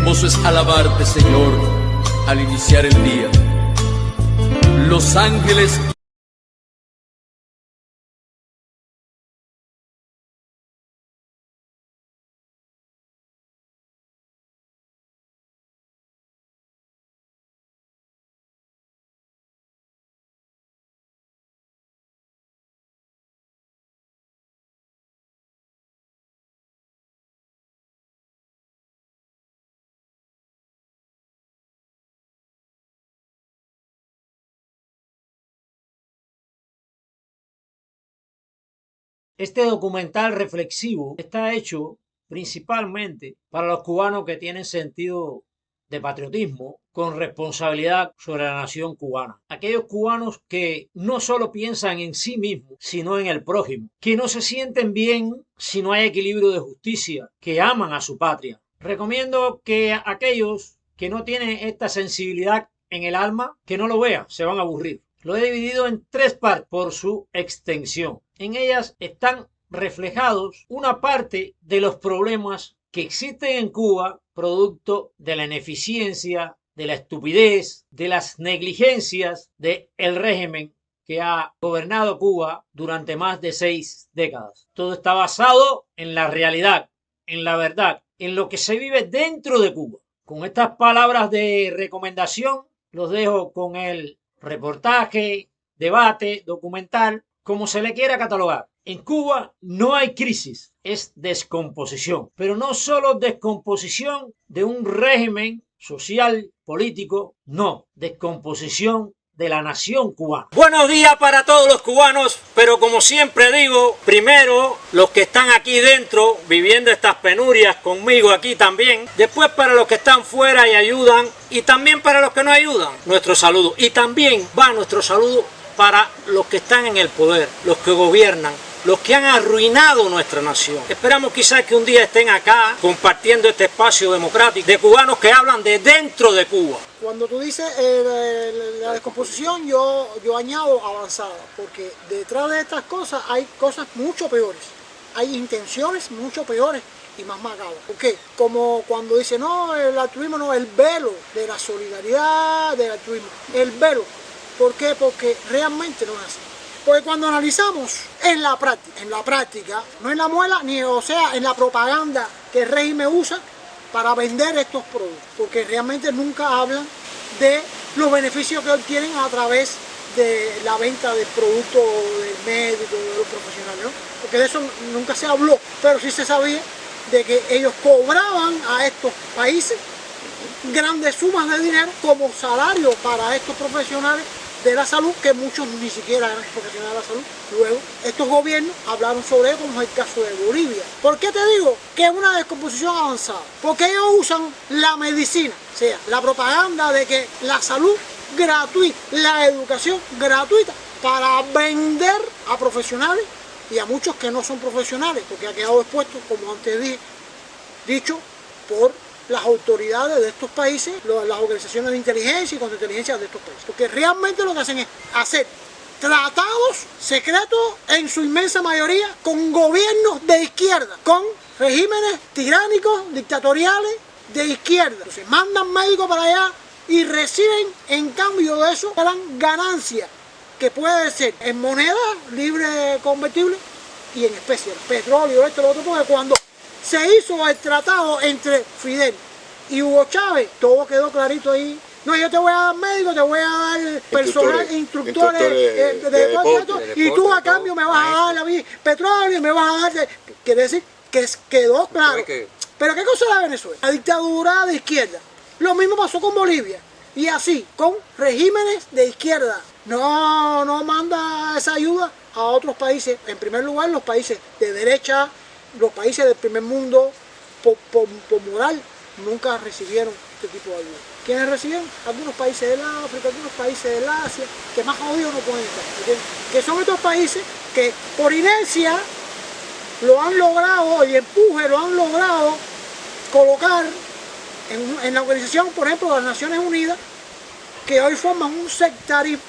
hermoso es alabarte, Señor, al iniciar el día. Los ángeles Este documental reflexivo está hecho principalmente para los cubanos que tienen sentido de patriotismo con responsabilidad sobre la nación cubana. Aquellos cubanos que no solo piensan en sí mismos, sino en el prójimo, que no se sienten bien si no hay equilibrio de justicia, que aman a su patria. Recomiendo que aquellos que no tienen esta sensibilidad en el alma, que no lo vean, se van a aburrir. Lo he dividido en 3 partes por su extensión. En ellas están reflejados una parte de los problemas que existen en Cuba producto de la ineficiencia, de la estupidez, de las negligencias del régimen que ha gobernado Cuba durante más de 6 décadas. Todo está basado en la realidad, en la verdad, en lo que se vive dentro de Cuba. Con estas palabras de recomendación los dejo con el reportaje, debate, documental, como se le quiera catalogar. En Cuba no hay crisis, es descomposición, pero no solo descomposición de un régimen social, político, no, descomposición de la nación cubana. Buenos días para todos los cubanos, pero como siempre digo, primero los que están aquí dentro viviendo estas penurias conmigo aquí también, después para los que están fuera y ayudan, y también para los que no ayudan, nuestro saludo, y también va nuestro saludo para los que están en el poder, los que gobiernan, los que han arruinado nuestra nación. Esperamos quizás que un día estén acá compartiendo este espacio democrático de cubanos que hablan de dentro de Cuba. Cuando tú dices la descomposición, yo añado avanzada, porque detrás de estas cosas hay cosas mucho peores, hay intenciones mucho peores y más macabras. ¿Por qué? Como cuando dice, no, el altruismo no, el velo de la solidaridad, del altruismo, el velo. ¿Por qué? Porque realmente no es así. Porque cuando analizamos en la práctica, no en la muela, ni o sea, en la propaganda que el régimen usa para vender estos productos, porque realmente nunca hablan de los beneficios que obtienen a través de la venta del producto del médico, de los profesionales, ¿no? Porque de eso nunca se habló, pero sí se sabía de que ellos cobraban a estos países grandes sumas de dinero como salario para estos profesionales de la salud, que muchos ni siquiera eran profesionales de la salud. Luego, estos gobiernos hablaron sobre ello, como es el caso de Bolivia. ¿Por qué te digo que es una descomposición avanzada? Porque ellos usan la medicina, o sea, la propaganda de que la salud gratuita, la educación gratuita, para vender a profesionales y a muchos que no son profesionales, porque ha quedado expuesto, como antes dije, dicho por las autoridades de estos países, las organizaciones de inteligencia y contrainteligencia de estos países. Porque realmente lo que hacen es hacer tratados secretos en su inmensa mayoría con gobiernos de izquierda, con regímenes tiránicos, dictatoriales de izquierda. Entonces mandan médicos para allá y reciben en cambio de eso gran ganancia, que puede ser en moneda libre convertible y en especies, petróleo, esto, lo otro, porque cuando se hizo el tratado entre Fidel y Hugo Chávez, todo quedó clarito ahí. No, yo te voy a dar médicos, te voy a dar personal, instructores de deporte, y tú a cambio me vas a dar a mí petróleo, me vas a dar... Quiere decir que quedó claro. Pero ¿qué cosa es la Venezuela? La dictadura de izquierda. Lo mismo pasó con Bolivia. Y así, con regímenes de izquierda. No manda esa ayuda a otros países. En primer lugar, los países de derecha, los países del primer mundo, por moral, nunca recibieron este tipo de ayuda. ¿Quiénes recibieron? Algunos países del África, algunos países del Asia, que más jodidos no pueden estar. ¿Entiendes? Que son estos países que por inercia lo han logrado, y empuje lo han logrado colocar en la organización, por ejemplo, de las Naciones Unidas, que hoy forman un sectarismo,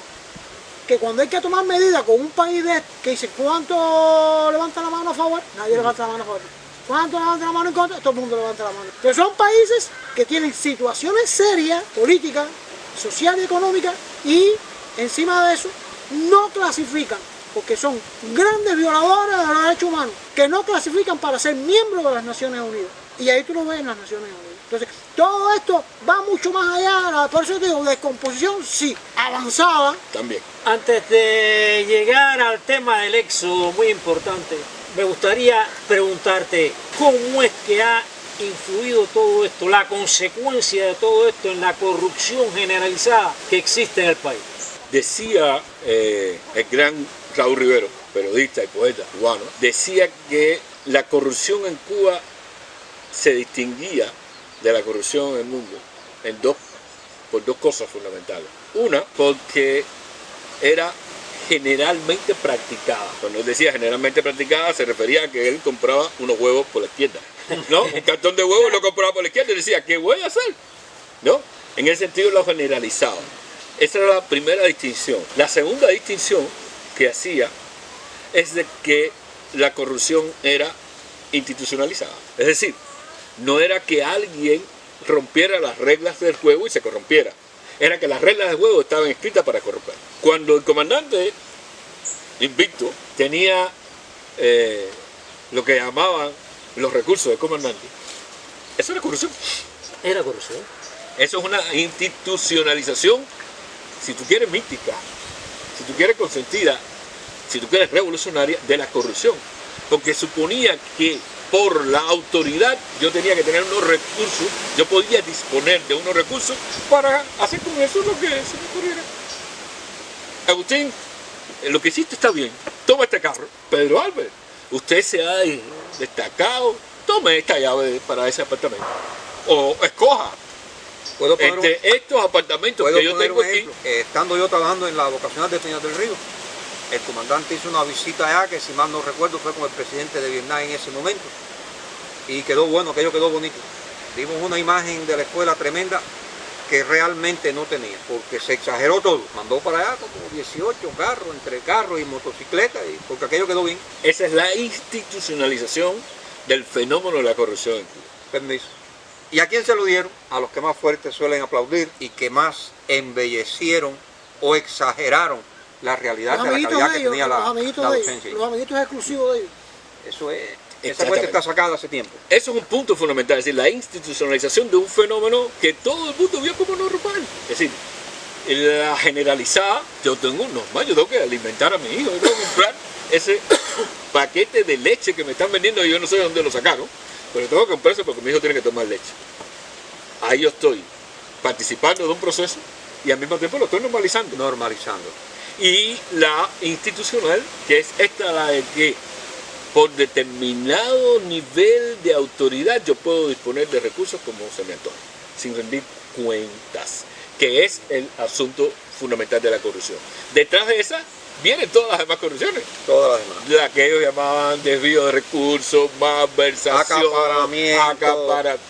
que cuando hay que tomar medidas con un país que dice, ¿cuánto levanta la mano a favor? Nadie levanta la mano a favor. ¿Cuántos levantan la mano en contra? Todo el mundo levanta la mano. Pero son países que tienen situaciones serias, políticas, sociales y económicas, y encima de eso no clasifican, porque son grandes violadores de los derechos humanos, que no clasifican para ser miembros de las Naciones Unidas. Y ahí tú lo ves en las Naciones Unidas. Entonces, todo esto va mucho más allá, por eso te digo, descomposición sí, avanzada. También. Antes de llegar al tema del éxodo, muy importante, me gustaría preguntarte cómo es que ha influido todo esto, la consecuencia de todo esto en la corrupción generalizada que existe en el país. Decía el gran Raúl Rivero, periodista y poeta cubano, decía que la corrupción en Cuba se distinguía de la corrupción en el mundo por dos cosas fundamentales. Una, porque era generalmente practicada. Cuando él decía generalmente practicada, se refería a que él compraba unos huevos por la izquierda, ¿no? Un cartón de huevos lo compraba por la izquierda y decía, ¿qué voy a hacer? ¿No? En ese sentido lo generalizaba. Esa era la primera distinción. La segunda distinción que hacía es de que la corrupción era institucionalizada. Es decir, no era que alguien rompiera las reglas del juego y se corrompiera. Era que las reglas del juego estaban escritas para corromper. Cuando el comandante invicto tenía lo que llamaban los recursos del comandante, eso era corrupción. Era corrupción. Eso es una institucionalización, si tú quieres mística, si tú quieres consentida, si tú quieres revolucionaria, de la corrupción. Porque suponía que por la autoridad yo tenía que tener unos recursos, yo podía disponer de unos recursos para hacer con eso lo que se me ocurriera. Agustín, lo que hiciste está bien, toma este carro. Pedro Álvarez, usted se ha destacado, tome esta llave para ese apartamento. O escoja entre estos apartamentos que yo tengo aquí. Estando yo trabajando en la vocacional de Peñas del Río, el comandante hizo una visita allá, que si mal no recuerdo fue con el presidente de Vietnam en ese momento, y quedó bueno, aquello quedó bonito. Vimos una imagen de la escuela tremenda que realmente no tenía, porque se exageró todo. Mandó para allá como 18 carros, entre carros y motocicletas, porque aquello quedó bien. Esa es la institucionalización del fenómeno de la corrupción en Cuba. Permiso. ¿Y a quién se lo dieron? A los que más fuertes suelen aplaudir y que más embellecieron o exageraron la realidad de la calidad que tenía la docencia. Los amiguitos exclusivos de ellos. Eso es. Esa cuenta está sacada hace tiempo. Eso es un punto fundamental, es decir, la institucionalización de un fenómeno que todo el mundo vio como normal. Es decir, la generalizada, yo tengo un normal, yo tengo que alimentar a mi hijo, yo tengo que comprar ese paquete de leche que me están vendiendo y yo no sé de dónde lo sacaron, pero tengo que comprarse porque mi hijo tiene que tomar leche. Ahí yo estoy participando de un proceso y al mismo tiempo lo estoy normalizando. Y la institucional, que es esta la de que por determinado nivel de autoridad yo puedo disponer de recursos como se me antoje, sin rendir cuentas, que es el asunto fundamental de la corrupción. Detrás de esa vienen todas las demás corrupciones. Todas las demás. La que ellos llamaban desvío de recursos, malversación,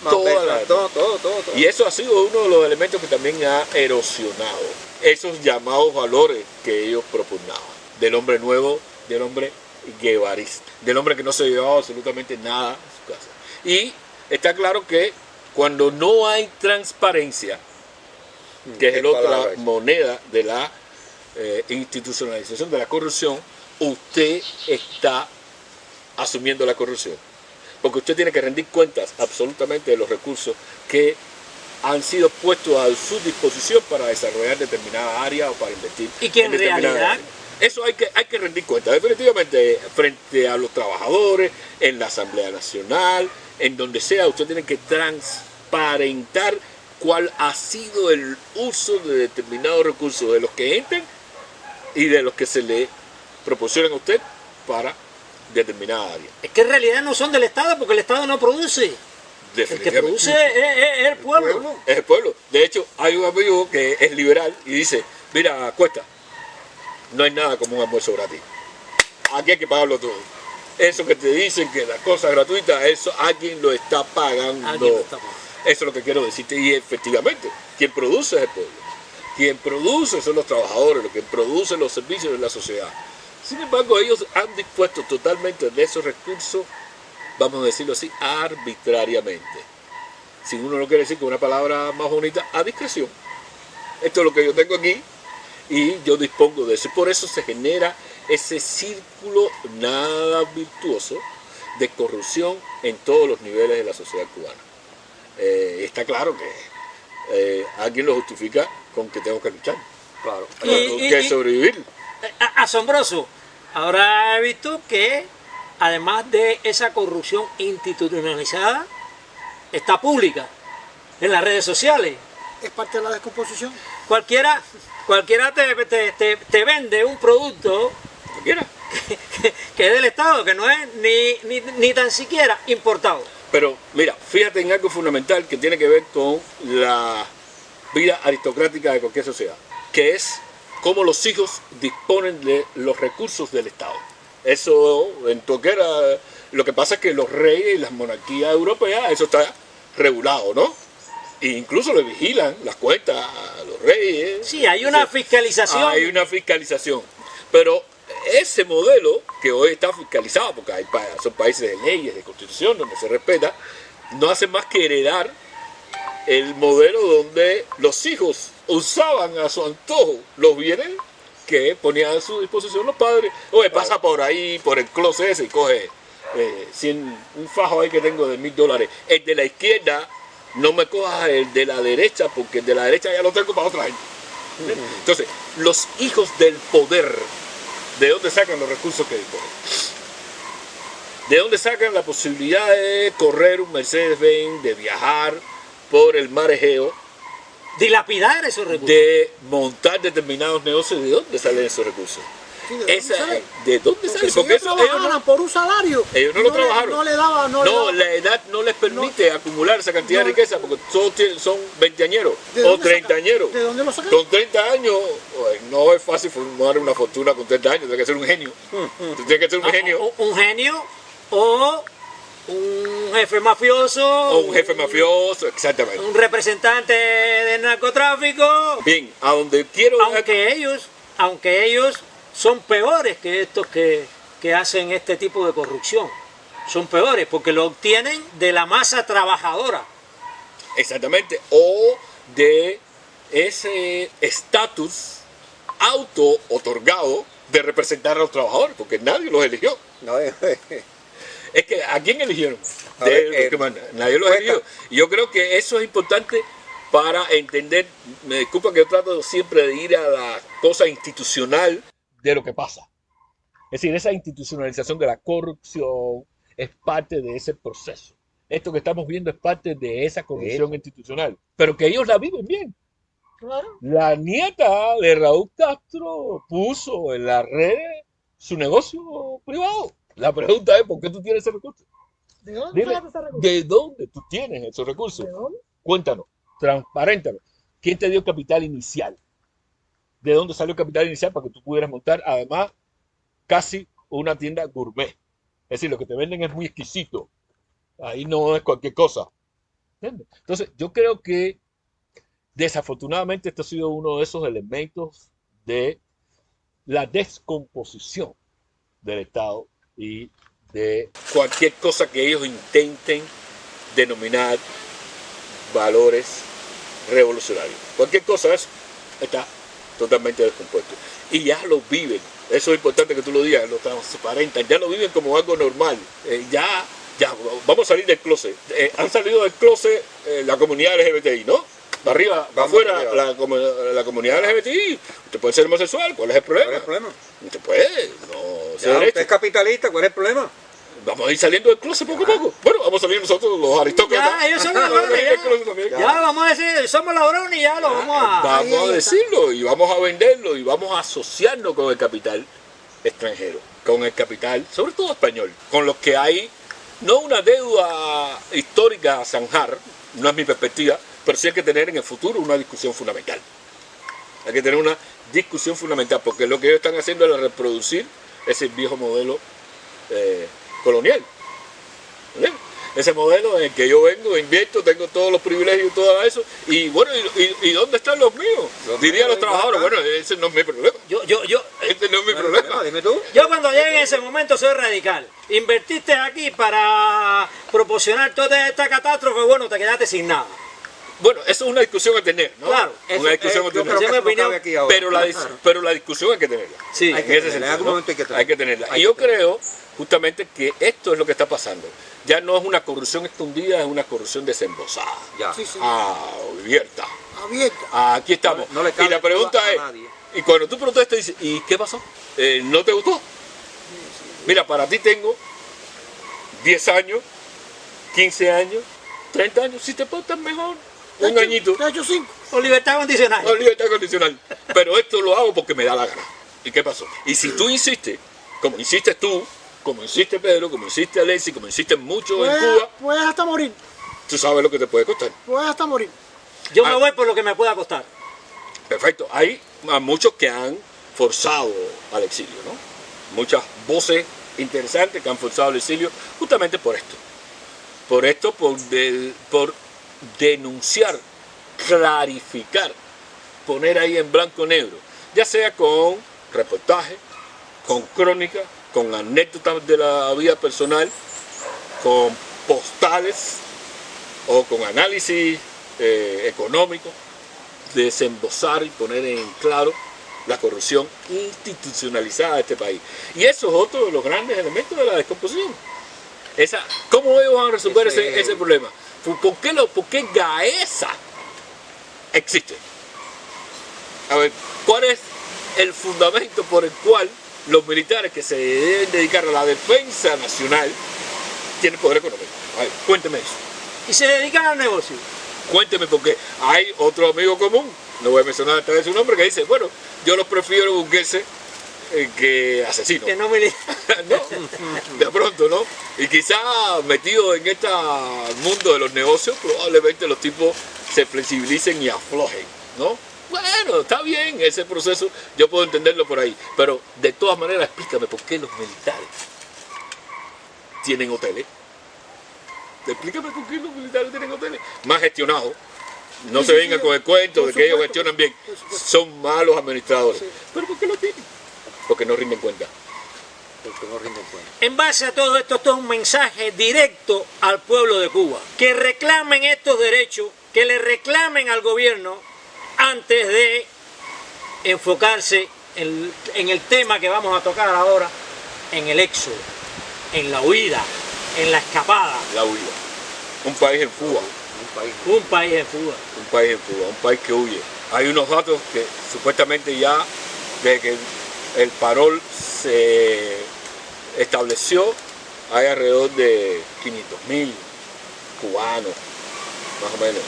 todo. Y eso ha sido uno de los elementos que también ha erosionado esos llamados valores que ellos propugnaban. Del hombre nuevo, del hombre guevarista, del hombre que no se llevaba absolutamente nada a su casa. Y está claro que cuando no hay transparencia, que es la otra moneda de la institucionalización de la corrupción, usted está asumiendo la corrupción. Porque usted tiene que rendir cuentas absolutamente de los recursos que han sido puestos a su disposición para desarrollar determinada área o para invertir. Y que en realidad área. Eso hay que rendir cuentas, definitivamente, frente a los trabajadores, en la Asamblea Nacional, en donde sea, usted tiene que transparentar cuál ha sido el uso de determinados recursos, de los que entran y de los que se le proporcionan a usted para determinada área. Es que en realidad no son del Estado, porque el Estado no produce. El que produce es el pueblo. Es el pueblo. De hecho, hay un amigo que es liberal y dice, mira, Cuesta, no hay nada como un almuerzo gratis. Aquí hay que pagarlo todo. Eso que te dicen que las cosas gratuitas, eso alguien lo está pagando. Eso es lo que quiero decirte. Y efectivamente, quien produce es el pueblo. Quien produce son los trabajadores, los que producen los servicios de la sociedad. Sin embargo, ellos han dispuesto totalmente de esos recursos vamos a decirlo así, arbitrariamente. Si uno no quiere decir con una palabra más bonita, a discreción. Esto es lo que yo tengo aquí y yo dispongo de eso. Y por eso se genera ese círculo nada virtuoso de corrupción en todos los niveles de la sociedad cubana. Está claro que alguien lo justifica con que tengo que luchar. Claro. Tengo que sobrevivir. Asombroso. Ahora he visto que además de esa corrupción institucionalizada, está pública en las redes sociales. Es parte de la descomposición. Cualquiera te vende un producto Cualquiera. que es del Estado, que no es ni tan siquiera importado. Pero mira, fíjate en algo fundamental que tiene que ver con la vida aristocrática de cualquier sociedad, que es cómo los hijos disponen de los recursos del Estado. Eso en toquera, lo que pasa es que los reyes y las monarquías europeas, eso está regulado, ¿no? E incluso le vigilan las cuentas a los reyes. Sí, hay una fiscalización. Hay una fiscalización. Pero ese modelo que hoy está fiscalizado, porque son países de leyes, de constitución, donde se respeta, no hace más que heredar el modelo donde los hijos usaban a su antojo los bienes que ponían a su disposición los padres. Oye, pasa por ahí, por el closet ese y coge un fajo ahí que tengo de $1000. El de la izquierda, no me cojas el de la derecha, porque el de la derecha ya lo tengo para otra gente. Entonces, los hijos del poder, ¿de dónde sacan los recursos que disponen? ¿De dónde sacan la posibilidad de correr un Mercedes-Benz, de viajar por el mar Egeo, Dilapidar esos recursos. de montar determinados negocios? ¿De dónde salen esos recursos? Sí, ¿de dónde salen? ¿De dónde salen? Si Porque ellos eso ellos trabajaran no, por un salario, ellos no lo trabajaron. No le daba, la edad no les permite acumular esa cantidad de riqueza, porque son veinteañeros ¿De o dónde treintañeros. ¿De dónde lo sacan? Con 30 años, no es fácil formar una fortuna con 30 años, tienes que ser un genio. Tú tienes que ser un genio. Un genio o un jefe mafioso. O un jefe mafioso, exactamente. Un representante del narcotráfico. Bien, a donde quiero... Aunque ellos son peores que estos que hacen este tipo de corrupción. Son peores porque lo obtienen de la masa trabajadora. Exactamente, o de ese estatus auto-otorgado de representar a los trabajadores, porque nadie los eligió. No, Es que, ¿a quién eligieron? A ver, Los que mandan. Nadie los eligió. Y yo creo que eso es importante para entender, me disculpa que yo trato siempre de ir a la cosa institucional de lo que pasa. Es decir, esa institucionalización de la corrupción es parte de ese proceso. Esto que estamos viendo es parte de esa corrupción institucional, pero que ellos la viven bien. Claro. La nieta de Raúl Castro puso en las redes su negocio privado. La pregunta es, ¿por qué tú tienes ese recurso? ¿De dónde Dime, sacaste ese recurso? ¿de dónde tú tienes esos recursos? ¿De dónde? Cuéntanos, transparéntalo. ¿Quién te dio capital inicial? ¿De dónde salió el capital inicial para que tú pudieras montar, además, casi una tienda gourmet? Es decir, lo que te venden es muy exquisito. Ahí no es cualquier cosa. ¿Entiendes? Entonces, yo creo que desafortunadamente esto ha sido uno de esos elementos de la descomposición del Estado y de cualquier cosa que ellos intenten denominar valores revolucionarios. Cualquier cosa de eso está totalmente descompuesto. Y ya lo viven. Eso es importante que tú lo digas, lo transparentan, ya lo viven como algo normal. Ya, vamos a salir del closet. Han salido del closet la comunidad LGBTI, ¿no? Para arriba, para afuera, la comunidad LGBTI. Usted puede ser homosexual, ¿cuál es el problema? ¿Cuál es el problema? Usted puede, no. Ya, usted es capitalista, ¿cuál es el problema? Vamos a ir saliendo del closet poco a poco. Bueno, vamos a salir nosotros los aristócratas. Ya, ellos son ladrones. Ya, vamos a decir, somos ladrones y ya lo vamos a... Vamos a decirlo y vamos a venderlo y vamos a asociarnos con el capital extranjero, con el capital, sobre todo español, con los que hay no una deuda histórica a zanjar, no es mi perspectiva, pero sí hay que tener en el futuro una discusión fundamental. Hay que tener una discusión fundamental, porque lo que ellos están haciendo es reproducir ese viejo modelo colonial. ¿Entiendes? ese modelo en el que yo vengo, invierto, tengo todos los privilegios y todo eso, y bueno, ¿y dónde están los míos? Dirían los trabajadores, bueno, ese no es mi problema. Este no es mi problema. Dime tú. Yo cuando llegue en ese momento soy radical. Invertiste aquí para proporcionar toda esta catástrofe, bueno, te quedaste sin nada. Bueno, eso es una discusión a tener, ¿no? Claro. Una discusión a Yo tener. creo que Esa es mi eso no opinión. cabe aquí ahora. Pero la discusión hay que tenerla. Sí. Hay En que ese tenerla, sentido, en algún ¿no? momento hay que tenerla. Hay que tenerla. Hay Y yo que tenerla. creo justamente que esto es lo que está pasando. Ya no es una corrupción escondida, es una corrupción desembosada. Ya. Sí, sí, Abierta. abierta. Aquí estamos. No le cabe Y la pregunta duda a es, nadie. y cuando tú protestas dices, ¿y qué pasó? ¿No te gustó? Mira, para ti tengo 10 años, 15 años, 30 años, si te portas mejor, un añito. Te he hecho 5. Con libertad condicional. No, libertad condicional. Pero esto lo hago porque me da la gana. ¿Y qué pasó? Y si tú insistes, como insistes tú, como insiste Pedro, como insiste Alexis, como insisten muchos en Cuba, Puedes hasta morir. tú sabes lo que te puede costar. Puedes hasta morir. Yo me voy por lo que me pueda costar. Perfecto. Hay muchos que han forzado al exilio, ¿no? Muchas voces interesantes que han forzado al exilio justamente por esto. Por denunciar, clarificar, poner ahí en blanco y negro, ya sea con reportajes, con crónicas, con anécdotas de la vida personal, con postales o con análisis económico, desembosar y poner en claro la corrupción institucionalizada de este país. Y eso es otro de los grandes elementos de la descomposición. ¿Cómo ellos van a resolver ese problema? ¿Por qué Gaesa existe? A ver, ¿cuál es el fundamento por el cual los militares que se deben dedicar a la defensa nacional tienen poder económico? A ver, cuénteme eso. Y se dedican al negocio. Cuénteme, porque hay otro amigo común, no voy a mencionar esta vez su nombre, que dice, bueno, yo los prefiero burgueses que asesinos. Que no militan. No, de pronto, ¿no? Y quizá metido en este mundo de los negocios, probablemente los tipos se flexibilicen y aflojen, ¿no? Bueno, está bien ese proceso, yo puedo entenderlo por ahí, pero de todas maneras explícame por qué los militares tienen hoteles. Explícame por qué los militares tienen hoteles más gestionados. No Sí, se sí, vengan sí. con el cuento Por de que ellos supuesto, gestionan bien. por supuesto. Son malos administradores. Sí. ¿Pero por qué lo tienen? Porque no rinden cuenta. Porque no rinden cuenta. En base a todo esto, esto es un mensaje directo al pueblo de Cuba. Que reclamen estos derechos, que le reclamen al gobierno antes de enfocarse en el tema que vamos a tocar ahora, en el éxodo, en la huida, en la escapada. La huida. Un país en fuga. Un país. Un país en fuga. Un país en fuga, un país que huye. Hay unos datos que supuestamente ya desde que el parol se estableció, hay alrededor de 500.000 cubanos, más o menos,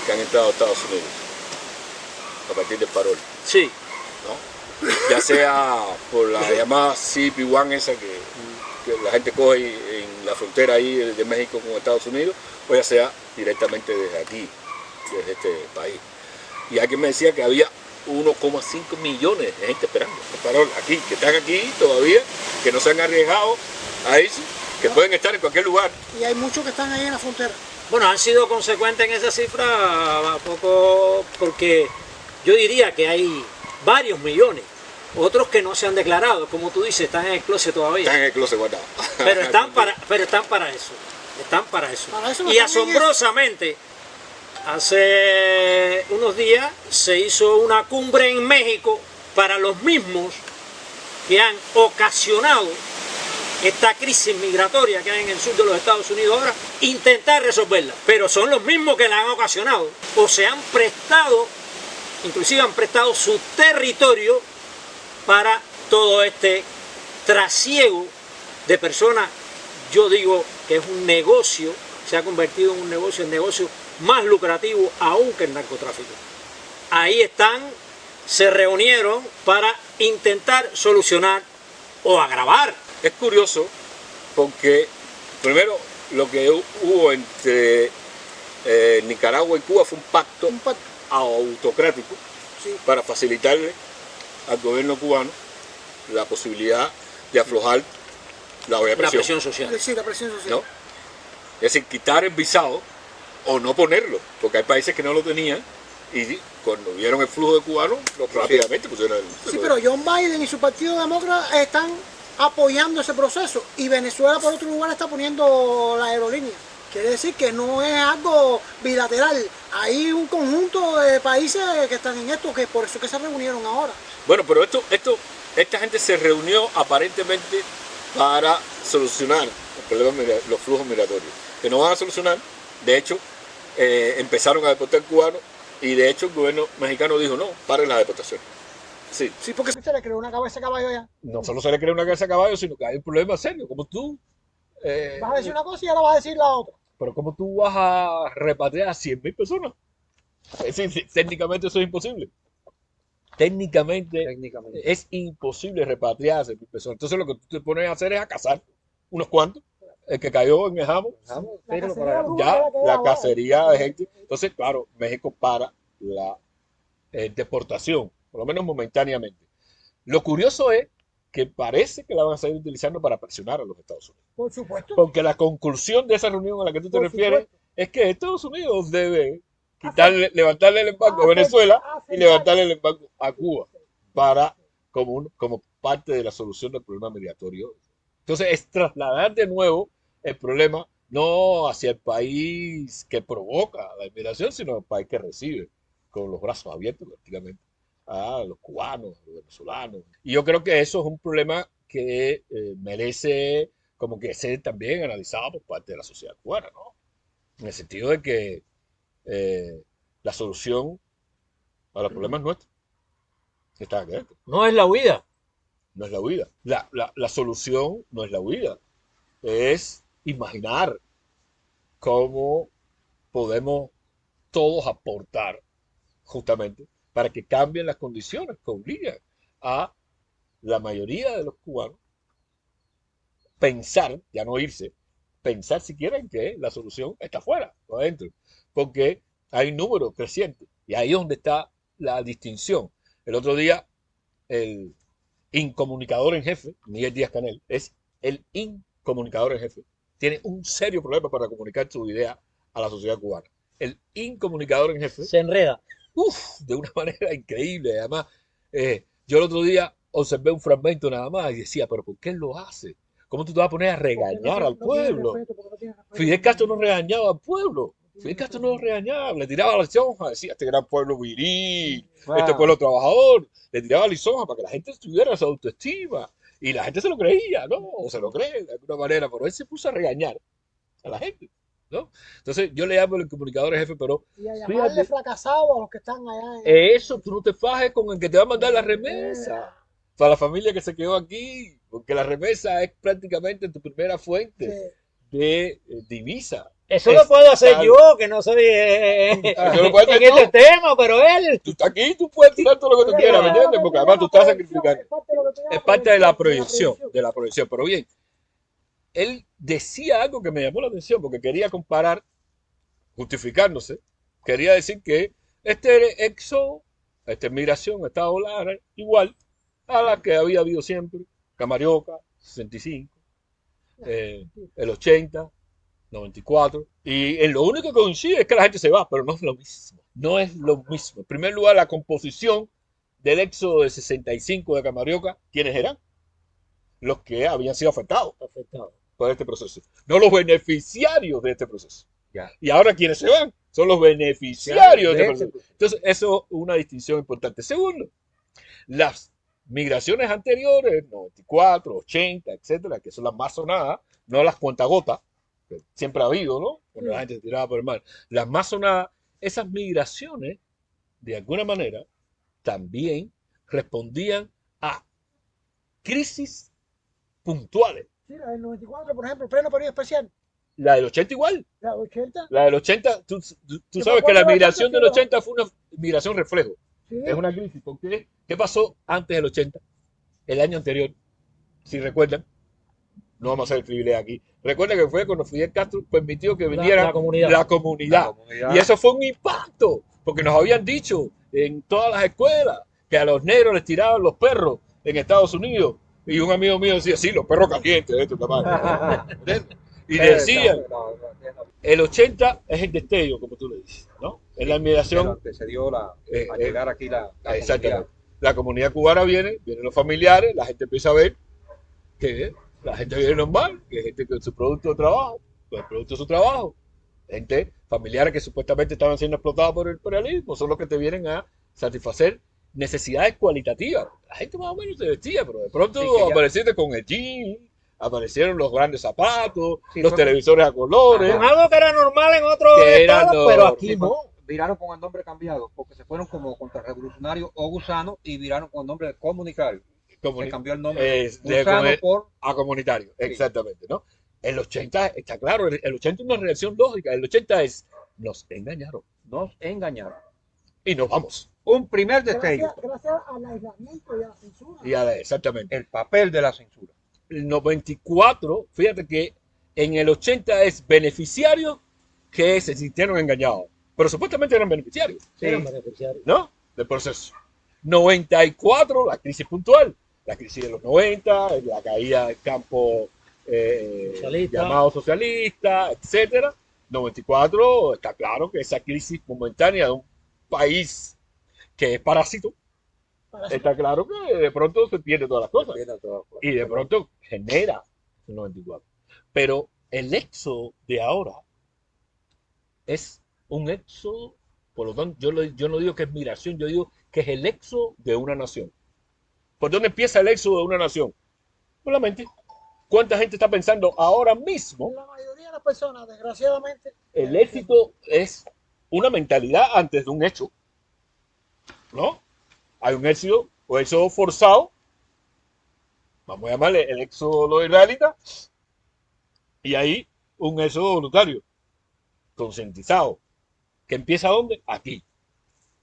que han entrado a Estados Unidos a partir del parol, Sí. ¿no? Ya sea por la llamada CP1 esa que la gente coge en la frontera ahí de México con Estados Unidos, o ya sea directamente desde aquí, desde este país. Y alguien me decía que había 1,5 millones de gente esperando el parol aquí, que están aquí todavía, que no se han arriesgado a eso, que pueden estar en cualquier lugar. Y hay muchos que están ahí en la frontera. Bueno, han sido consecuentes en esa cifra poco, porque yo diría que hay varios millones. Otros que no se han declarado, como tú dices, están en el closet todavía. Están en el closet guardados. Pero están para eso. Están para eso. Para eso Y están en asombrosamente, hace unos días se hizo una cumbre en México para los mismos que han ocasionado esta crisis migratoria que hay en el sur de los Estados Unidos ahora, intentar resolverla. Pero son los mismos que la han ocasionado. O se han prestado, inclusive han prestado su territorio para todo este trasiego de personas. Yo digo que es un negocio, se ha convertido en un negocio, el negocio más lucrativo aún que el narcotráfico. Ahí están, se reunieron para intentar solucionar o agravar. Es curioso porque, primero, lo que hubo entre Nicaragua y Cuba fue un pacto Un pacto. autocrático Sí. para facilitarle al gobierno cubano la posibilidad de aflojar la olla de La presión, presión social. Sí, la presión social. ¿no? decir, quitar el visado o no ponerlo, porque hay países que no lo tenían y cuando vieron el flujo de cubanos, rápidamente pusieron el... Sí, pero John Biden y su partido demócrata están apoyando ese proceso y Venezuela por otro lugar está poniendo la aerolínea. Quiere decir que no es algo bilateral, hay un conjunto de países que están en esto, que por eso que se reunieron ahora. Bueno, pero esta gente se reunió aparentemente para solucionar el problema, los flujos migratorios, que no van a solucionar. De hecho, empezaron a deportar cubanos y de hecho el gobierno mexicano dijo no, paren las deportaciones. Sí. Sí, porque se le creó una cabeza de caballo ya. No solo se le crea una cabeza de caballo, sino que hay un problema serio, como tú. Vas a decir una cosa y ahora vas a decir la otra. Pero ¿cómo tú vas a repatriar a 100.000 personas? Es decir, técnicamente eso es imposible. Técnicamente es imposible repatriar a 100.000 personas. Entonces lo que tú te pones a hacer es a cazar unos cuantos. El que cayó en el Jamo, ya la cacería de gente. Entonces, claro, México para la deportación, por lo menos momentáneamente. Lo curioso es que parece que la van a seguir utilizando para presionar a los Estados Unidos. Por supuesto. Porque la conclusión de esa reunión a la que tú te refieres es que Estados Unidos debe levantarle el embargo a Venezuela y levantarle el embargo a Cuba para como parte de la solución del problema migratorio. Entonces es trasladar de nuevo el problema no hacia el país que provoca la inmigración, sino al país que recibe con los brazos abiertos prácticamente a los cubanos, a los venezolanos. Y yo creo que eso es un problema que merece como que ser también analizado por parte de la sociedad cubana, ¿no? En el sentido de que la solución a los problemas nuestros está aquí adentro. No es la huida. No es la huida. La solución no es la huida. Es imaginar cómo podemos todos aportar justamente para que cambien las condiciones que obligan a la mayoría de los cubanos pensar, ya no irse, pensar siquiera en que la solución está afuera, no adentro, porque hay un número creciente y ahí es donde está la distinción. El otro día el incomunicador en jefe, Miguel Díaz-Canel, es el incomunicador en jefe. Tiene un serio problema para comunicar su idea a la sociedad cubana. El incomunicador en jefe Se enreda. de una manera increíble. Además, yo el otro día observé un fragmento nada más y decía, pero ¿por qué él lo hace? ¿Cómo tú te vas a poner a regañar al pueblo? Fidel Castro no regañaba al pueblo. Fidel Castro no lo regañaba, le tiraba lisonjas, decía, este gran pueblo viril, este pueblo trabajador, le tiraba lisonjas para que la gente tuviera su autoestima. Y la gente se lo creía, ¿no? O se lo cree de alguna manera, pero él se puso a regañar a la gente, ¿no? Entonces yo le llamo el comunicador jefe, pero Y a llamarle fracasado a los que están allá. eso, tú no te fajes con el que te va a mandar la remesa para la familia que se quedó aquí, porque la remesa es prácticamente tu primera fuente de divisa. Eso lo puedo hacer yo, que no soy en este tema, pero él. Tú estás aquí, tú puedes tirar todo lo que tú quieras, ¿me entiendes? Porque además tú estás sacrificando. Es parte de la proyección, Pero bien, él decía algo que me llamó la atención, porque quería comparar, justificándose, quería decir que este éxodo, esta migración, esta ola era igual a la que había habido siempre, Camarioca, 65, el 80, 94, y en lo único que coincide es que la gente se va, pero no es lo mismo. No es lo mismo. En primer lugar, la composición del éxodo de 65 de Camarioca, ¿quiénes eran? Los que habían sido afectados por este proceso, no los beneficiarios de este proceso. Ya. Y ahora, ¿quiénes se van? Son los beneficiarios de este proceso. Entonces, eso es una distinción importante. Segundo, las migraciones anteriores, 94, 80, etcétera, que son las más sonadas, no las cuentagotas, que siempre ha habido, ¿no? Cuando la gente se tiraba por el mar. Las más sonadas, esas migraciones, de alguna manera, también respondían a crisis puntuales. Sí, la del 94, por ejemplo, pleno periodo especial. La del 80 igual. La del 80. La del 80, tú sabes que la migración del 80 fue una migración reflejo. Sí. Es una crisis. ¿Por qué? ¿Qué pasó antes del 80? El año anterior, si recuerdan, no vamos a hacer el privilegio aquí. Recuerden que fue cuando Fidel Castro permitió que viniera la comunidad. Y eso fue un impacto, porque nos habían dicho en todas las escuelas que a los negros les tiraban los perros en Estados Unidos. Y un amigo mío decía, sí, los perros calientes, esto, Y decían, el 80 es el destello, como tú le dices, ¿no? Es la inmigración. Antecedió a llegar aquí la Exactamente. comunidad. La comunidad cubana vienen los familiares, la gente empieza a ver que la gente viene normal, que gente con su producto de trabajo, con el producto de su trabajo. Gente familiares que supuestamente estaban siendo explotados por el imperialismo, son los que te vienen a satisfacer necesidades cualitativas. La gente más o menos se vestía, pero de pronto Sí, que ya- apareciste con el jean, aparecieron los grandes zapatos, Sí, los fue- televisores a colores. Con algo que era normal en otros Que era estados, pero normal. aquí Sí, no. viraron con el nombre cambiado, porque se fueron como contrarrevolucionarios o gusanos y viraron con el nombre de comunitario. Se cambió el nombre de gusano por... a comunitario, exactamente, ¿no? El 80 está claro, el 80 es una reacción lógica, el 80 es nos engañaron Nos engañaron. y nos vamos. Un primer destello. Gracias al aislamiento y a la censura. Exactamente. El papel de la censura. El 94, fíjate que en el 80 es beneficiarios que se sintieron engañados, pero supuestamente eran beneficiarios, Sí. Eran beneficiarios. ¿no? Del proceso. 94, la crisis puntual, la crisis de los 90, la caída del campo Socialista. llamado socialista, etcétera. 94, está claro que esa crisis momentánea de un país que es parásito, está claro que de pronto se pierde todas las cosas y de pronto genera el 94. Pero el éxodo de ahora es un éxodo, por lo tanto, yo no digo que es migración, yo digo que es el éxodo de una nación. ¿Por dónde empieza el éxodo de una nación? Por la mente. ¿Cuánta gente está pensando ahora mismo? La mayoría de las personas, desgraciadamente, El éxito es una mentalidad antes de un hecho, ¿no? Hay un éxodo o éxodo forzado, vamos a llamarle el éxodo israelita, y hay un éxodo voluntario, concientizado, que empieza ¿dónde? Aquí.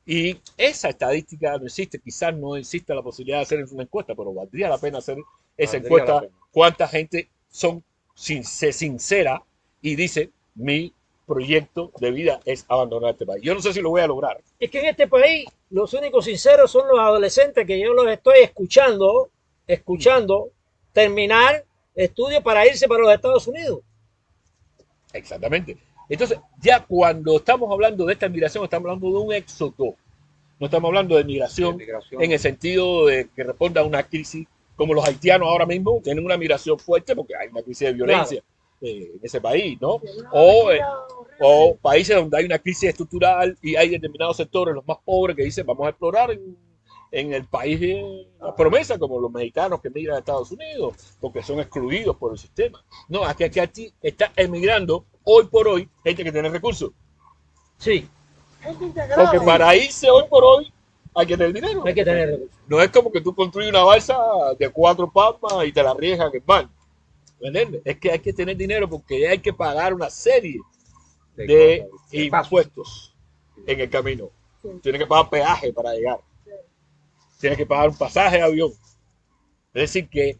Y esa estadística no existe, quizás no exista la posibilidad de hacer una encuesta, pero valdría la pena hacer esa Valdría encuesta. la pena. ¿Cuánta gente se sincera y dice mi proyecto de vida es abandonar este país? Yo no sé si lo voy a lograr. Es que en este país los únicos sinceros son los adolescentes que yo los estoy escuchando terminar estudios para irse para los Estados Unidos. Exactamente. Entonces, ya cuando estamos hablando de esta migración, estamos hablando de un éxodo. No estamos hablando de migración, De migración. en el sentido de que responda a una crisis, como los haitianos ahora mismo tienen una migración fuerte porque hay una crisis de violencia en ese país, ¿no? O países donde hay una crisis estructural y hay determinados sectores, los más pobres, que dicen vamos a explorar en el país de la promesa, como los mexicanos que emigran a Estados Unidos, porque son excluidos por el sistema. No, aquí está emigrando hoy por hoy gente que tiene recursos. Sí, gente integrada. Porque para irse hoy por hoy hay que tener dinero. hay que tener recursos. No es como que tú construyes una balsa de 4 palmas y te la arriesgas en el mar. ¿Me entiendes? Es que hay que tener dinero porque hay que pagar una serie de impuestos en el camino. Sí. Tienes que pagar peaje para llegar. Tienes que pagar un pasaje de avión. Es decir, que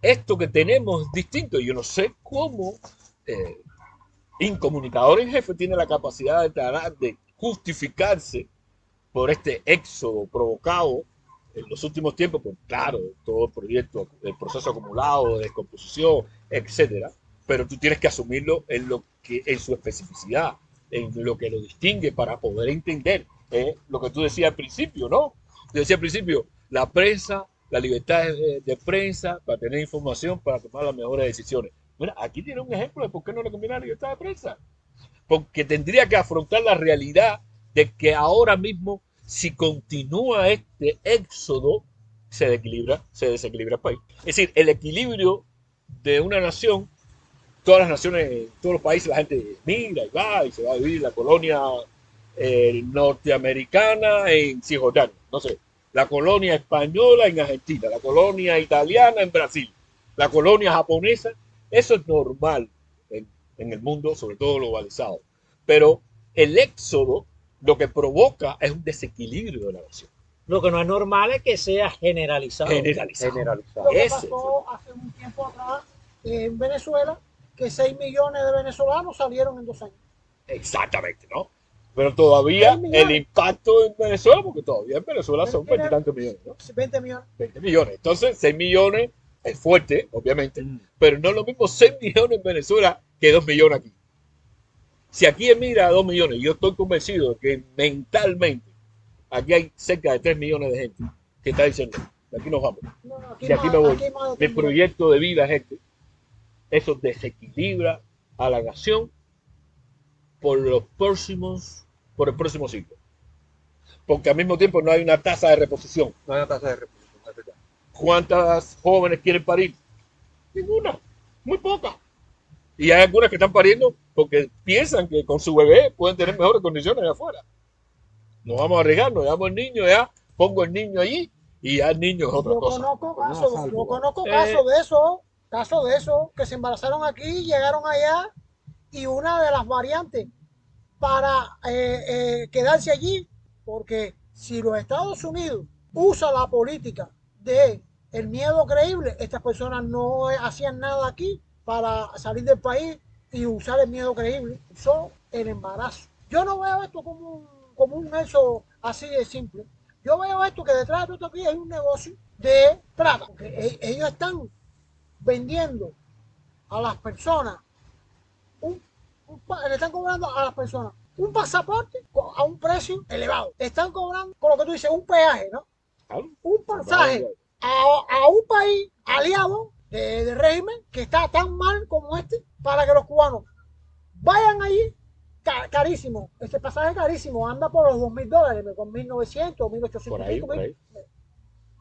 esto que tenemos es distinto. Yo no sé cómo Incomunicador en Jefe tiene la capacidad de justificarse por este éxodo provocado en los últimos tiempos, pues claro, todo el proyecto, el proceso acumulado de descomposición, etcétera, pero tú tienes que asumirlo en su especificidad, en lo que lo distingue para poder entender lo que tú decías al principio, ¿no? Yo decía al principio, la prensa, la libertad de prensa para tener información, para tomar las mejores decisiones. Mira, aquí tiene un ejemplo de por qué no le conviene la libertad de prensa. Porque tendría que afrontar la realidad de que ahora mismo, si continúa este éxodo, se desequilibra el país. Es decir, el equilibrio de una nación, todas las naciones, todos los países, la gente migra y va y se va a vivir la colonia norteamericana en Cisjordania, no sé, la colonia española en Argentina, la colonia italiana en Brasil, la colonia japonesa. Eso es normal en el mundo, sobre todo globalizado. Pero el éxodo lo que provoca es un desequilibrio de la nación. Lo que no es normal es que sea generalizado. Generalizado. Lo que Ese pasó hace un tiempo atrás en Venezuela, que 6 millones de venezolanos salieron en 2 años. Exactamente, ¿no? Pero todavía 6 millones. el impacto en Venezuela, porque todavía en Venezuela son 20 y tantos millones, ¿no? 20 millones. 20 millones. Entonces, 6 millones Es fuerte, obviamente, pero no es lo mismo 6 millones en Venezuela que 2 millones aquí. Si aquí emigra a 2 millones, yo estoy convencido de que mentalmente aquí hay cerca de 3 millones de gente que está diciendo, de aquí nos vamos, No, de aquí me voy. aquí más de Mi 3 millones. proyecto de vida es este. Eso desequilibra a la nación por el próximo siglo. Porque al mismo tiempo no hay una tasa de reposición. No hay una tasa de reposición, es verdad. ¿Cuántas jóvenes quieren parir? Ninguna, muy pocas. Y hay algunas que están pariendo porque piensan que con su bebé pueden tener mejores condiciones allá afuera. Nos vamos a arriesgar, nos llevamos el niño, ya pongo el niño allí y ya el niño es otra Yo cosa. conozco Pues casos, nada, yo salvo, conozco casos de eso, que se embarazaron aquí, llegaron allá y una de las variantes para quedarse allí, porque si los Estados Unidos usa la política de el miedo creíble, estas personas no hacían nada aquí para salir del país y usar el miedo creíble, usó el embarazo. Yo no veo esto como un hecho así de simple. Yo veo esto que detrás de todo esto aquí hay un negocio de plata, porque ellos están vendiendo a las personas le están cobrando a las personas un pasaporte a un precio elevado. Están cobrando, con lo que tú dices, un peaje, ¿no? Un pasaje a un país aliado de régimen que está tan mal como este para que los cubanos vayan allí. Carísimo, ese pasaje carísimo, anda por los $2.000, con 1.900, 1.800 Por ahí, por ahí.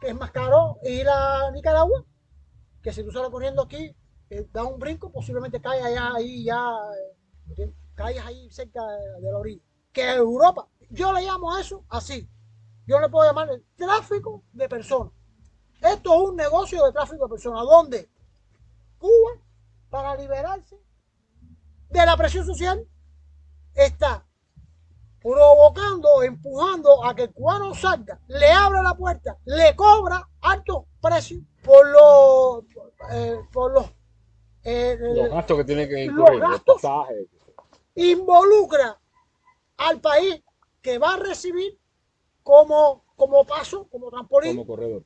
que es más caro ir a Nicaragua, que si tú sales corriendo aquí, da un brinco, posiblemente caigas ahí caigas ahí cerca de la orilla. Que Europa, yo le llamo a eso así, yo le puedo llamar el tráfico de personas. Esto es un negocio de tráfico de personas, donde Cuba, para liberarse de la presión social, está provocando, empujando a que el cubano salga, le abre la puerta, le cobra altos precios por los gastos que tiene que los incurrir, los gastos, pasajes. involucra al país que va a recibir como paso, como trampolín, Como corredor.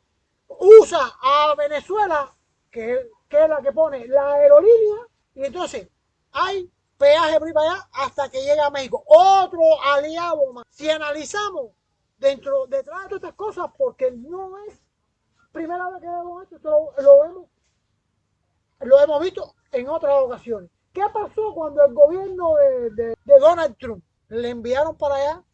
usa a Venezuela, que es la que pone la aerolínea, y entonces hay peaje por ahí para allá hasta que llega a México. Otro aliado más. Si analizamos detrás de todas estas cosas, porque no es primera vez que vemos esto, lo hemos visto en otras ocasiones. ¿Qué pasó cuando el gobierno de Donald Trump le enviaron para allá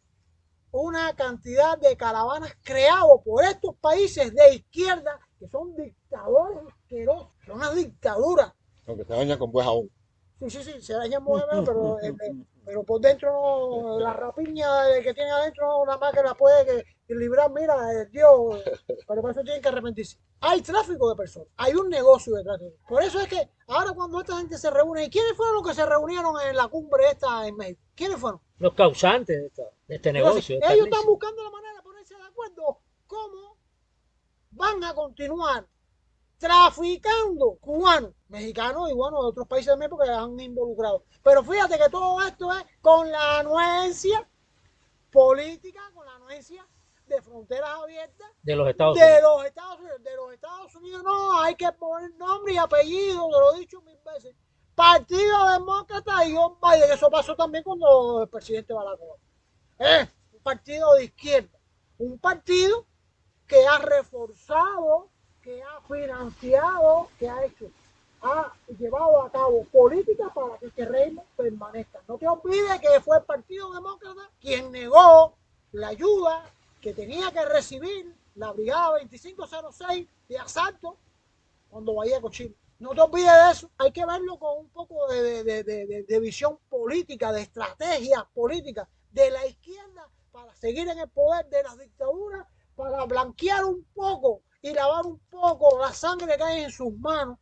una cantidad de caravanas creados por estos países de izquierda que son dictadores asquerosos, son unas dictaduras? Aunque se baña con buen jabón. Sí, se daña muy bien, pero por dentro no, la rapiña que tiene adentro no, nada más que la puede librar, mira, Dios, pero por eso tienen que arrepentirse. Hay tráfico de personas, hay un negocio detrás de eso. Por eso es que ahora cuando esta gente se reúne, ¿y quiénes fueron los que se reunieron en la cumbre esta en México? ¿Quiénes fueron? Los causantes de este negocio. Entonces, ellos están buscando la manera de ponerse de acuerdo cómo van a continuar traficando cubanos, mexicanos y bueno, de otros países también porque han involucrado. Pero fíjate que todo esto es con la anuencia política, con la anuencia de fronteras abiertas de los Estados Unidos. De los Estados Unidos no, hay que poner nombre y apellido, te lo he dicho 1000 veces. Partido Demócrata y John Biden, eso pasó también cuando el presidente Barack Obama. Es un partido de izquierda, un partido que ha reforzado, que ha financiado, que ha llevado a cabo políticas para que este régimen permanezca. No te olvides que fue el Partido Demócrata quien negó la ayuda que tenía que recibir la Brigada 2506 de asalto cuando Bahía Cochino. No te olvides de eso. Hay que verlo con un poco de visión política, de estrategia política de la izquierda para seguir en el poder de las dictaduras, para blanquear un poco y lavar un poco la sangre que hay en sus manos.